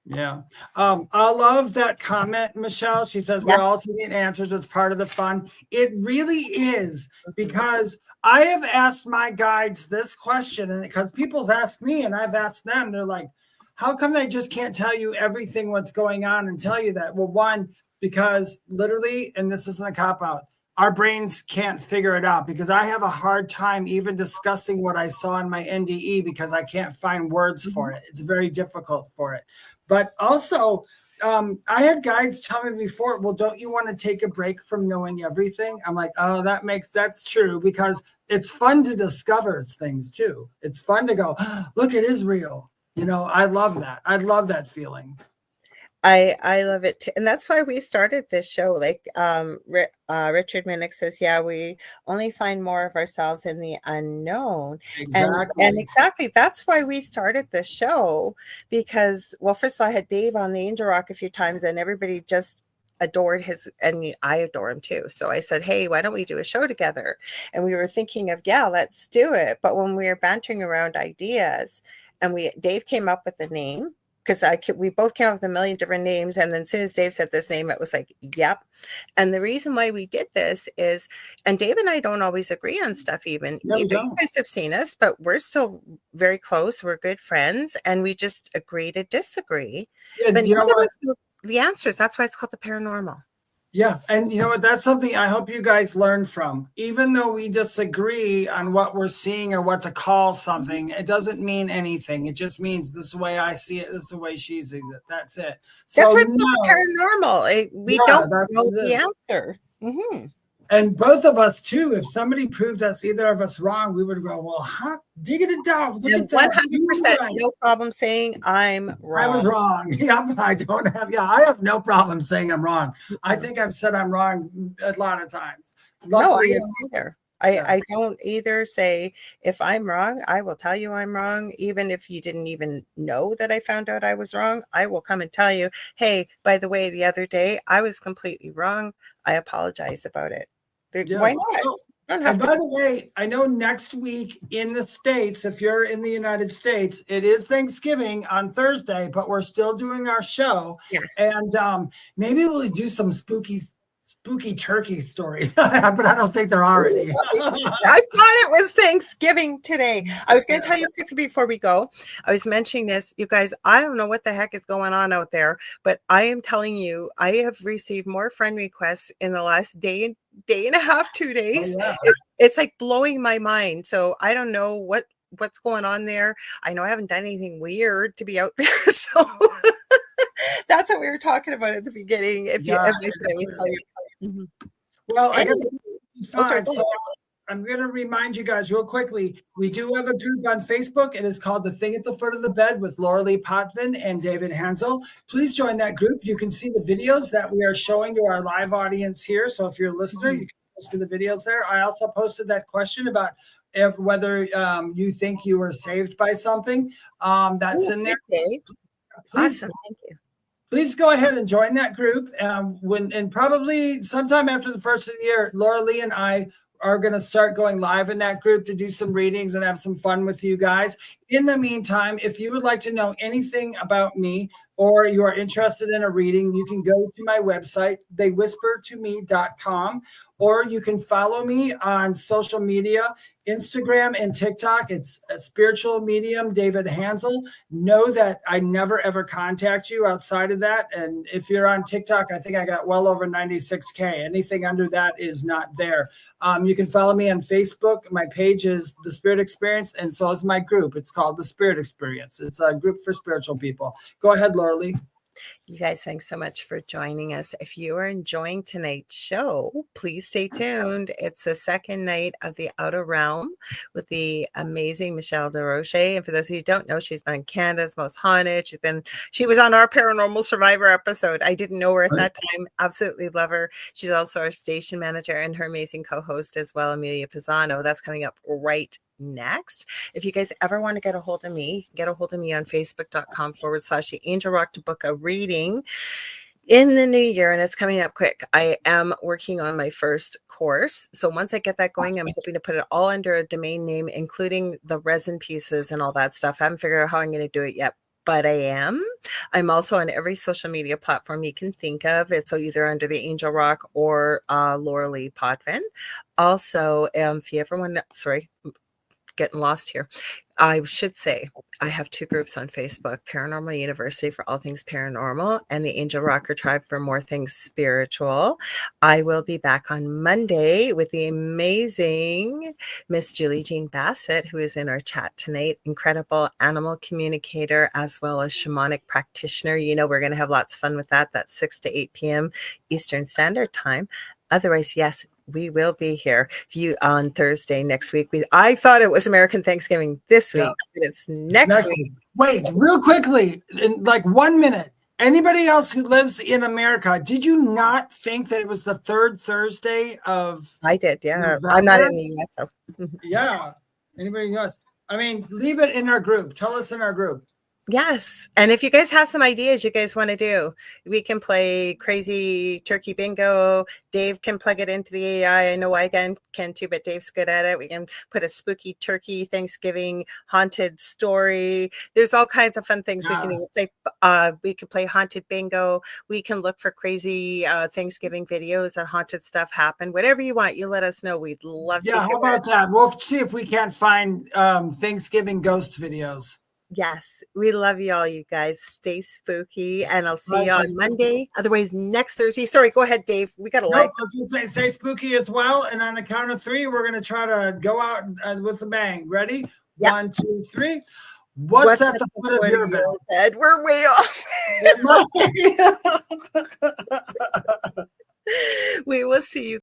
Yeah. I love that comment, Michelle. She says, we're all seeking answers. It's part of the fun. It really is, because I have asked my guides this question, and because people's asked me and I've asked them, they're like, how come they just can't tell you everything what's going on and tell you that? Well, one, because literally, and this isn't a cop-out, our brains can't figure it out, because I have a hard time even discussing what I saw in my NDE, because I can't find words for it. It's very difficult for it. But also, I had guides tell me before, well, don't you want to take a break from knowing everything? I'm like, oh, that's true, because it's fun to discover things too. It's fun to go, look, it is real. I love that. I love that feeling. I love it too. And that's why we started this show. Like Richard Minnick says, yeah, we only find more of ourselves in the unknown. Exactly. And exactly, that's why we started this show, because, well, first of all, I had Dave on the Angel Rock a few times and everybody just adored his, and I adore him too. So I said, hey, why don't we do a show together? And we were thinking of, yeah, let's do it. But when we were bantering around ideas and Dave came up with the name, because we both came up with a million different names. And then as soon as Dave said this name, it was like, yep. And the reason why we did this is, and Dave and I don't always agree on stuff even. No, you guys have seen us, but we're still very close. We're good friends. And we just agree to disagree. Yeah, but you know what? The answers, that's why it's called the paranormal. Yeah. And you know what? That's something I hope you guys learn from. Even though we disagree on what we're seeing or what to call something, it doesn't mean anything. It just means this is the way I see it. This is the way she sees it. That's it. That's why it's called the paranormal. We don't know the answer. Mm-hmm. And both of us too, if somebody proved us, either of us wrong, we would go, well, dig it down. Look at that. 100% no problem saying I'm wrong. I was wrong. Yeah, I have no problem saying I'm wrong. I think I've said I'm wrong a lot of times. Luckily, no, I don't either. I don't either say, if I'm wrong, I will tell you I'm wrong. Even if you didn't even know that I found out I was wrong, I will come and tell you, hey, by the way, the other day I was completely wrong. I apologize about it. Yes. Why not? And by the way, I know next week in the States, if you're in the United States, it is Thanksgiving on Thursday, but we're still doing our show. Yes. And maybe we'll do some spooky turkey stories, but I don't think there are any. I thought it was Thanksgiving today. I was going to tell you quickly before we go. I was mentioning this, you guys. I don't know what the heck is going on out there, but I am telling you, I have received more friend requests in the last day and a half, 2 days. Oh, yeah. It's like blowing my mind. So I don't know what's going on there. I know I haven't done anything weird to be out there, so. That's what we were talking about at the beginning. If you tell you. Mm-hmm. Well, so I'm going to remind you guys real quickly. We do have a group on Facebook. It is called The Thing at the Foot of the Bed with Lorilei Potvin and David Hanzel. Please join that group. You can see the videos that we are showing to our live audience here. So if you're a listener, you can see the videos there. I also posted that question about whether you think you were saved by something. That's in there. Please, awesome. Thank you. Please go ahead and join that group. And probably sometime after the first of the year, Lorilei and I are going to start going live in that group to do some readings and have some fun with you guys. In the meantime, if you would like to know anything about me or you are interested in a reading, you can go to my website, theywhispertome.com, or you can follow me on social media, Instagram and TikTok. It's a spiritual medium, David Hanzel. Know that I never, ever contact you outside of that. And if you're on TikTok, I think I got well over 96K. Anything under that is not there. You can follow me on Facebook. My page is The Spirit Experience, and so is my group. It's called The Spirit Experience. It's a group for spiritual people. Go ahead, Lorilei. You guys, thanks so much for joining us. If you are enjoying tonight's show, please stay tuned. It's the second night of the Outer Realm with the amazing Michelle DeRoche. And for those of you who don't know, she's been Canada's Most Haunted. She was on our Paranormal Survivor episode. I didn't know her at that time. Absolutely love her. She's also our station manager and her amazing co-host as well, Amelia Pisano. That's coming up right next. If you guys ever want to get a hold of me, get a hold of me on facebook.com/the Angel Rock to book a reading in the new year. And it's coming up quick. I am working on my first course. So once I get that going, I'm hoping to put it all under a domain name, including the resin pieces and all that stuff. I haven't figured out how I'm going to do it yet, but I am. I'm also on every social media platform you can think of. It's either under the Angel Rock or Lorilei Potvin. Also, if you ever want to, getting lost here. I should say I have 2 groups on Facebook, Paranormal University for all things paranormal and the Angel Rocker Tribe for more things spiritual. I will be back on Monday with the amazing Miss Julie Jean Bassett, who is in our chat tonight. Incredible animal communicator as well as shamanic practitioner. You know, we're going to have lots of fun with that. That's 6 to 8 p.m. Eastern Standard Time. Otherwise, yes, we will be here on Thursday next week. I thought it was American Thanksgiving this week. But it's next week. Wait, real quickly, in like 1 minute. Anybody else who lives in America, did you not think that it was the 3rd Thursday of I did, yeah. November? I'm not in the US, so. Yeah. Anybody else? I mean, leave it in our group. Tell us in our group. Yes. And if you guys have some ideas you guys want to do, we can play crazy turkey bingo. Dave can plug it into the AI. I know I can too, but Dave's good at it. We can put a spooky turkey Thanksgiving haunted story. There's all kinds of fun things we can do. We could play haunted bingo. We can look for crazy Thanksgiving videos that haunted stuff happen. Whatever you want, you let us know. We'd love to hear how about that? We'll see if we can't find Thanksgiving ghost videos. Yes, we love you all, you guys. Stay spooky, and I'll see you on Monday. Otherwise, next Thursday. Sorry, go ahead, Dave. We got a like. Let's say spooky as well. And on the count of 3, we're going to try to go out with a bang. Ready? Yep. 1, 2, 3. What's at the foot of your bed? We're way off.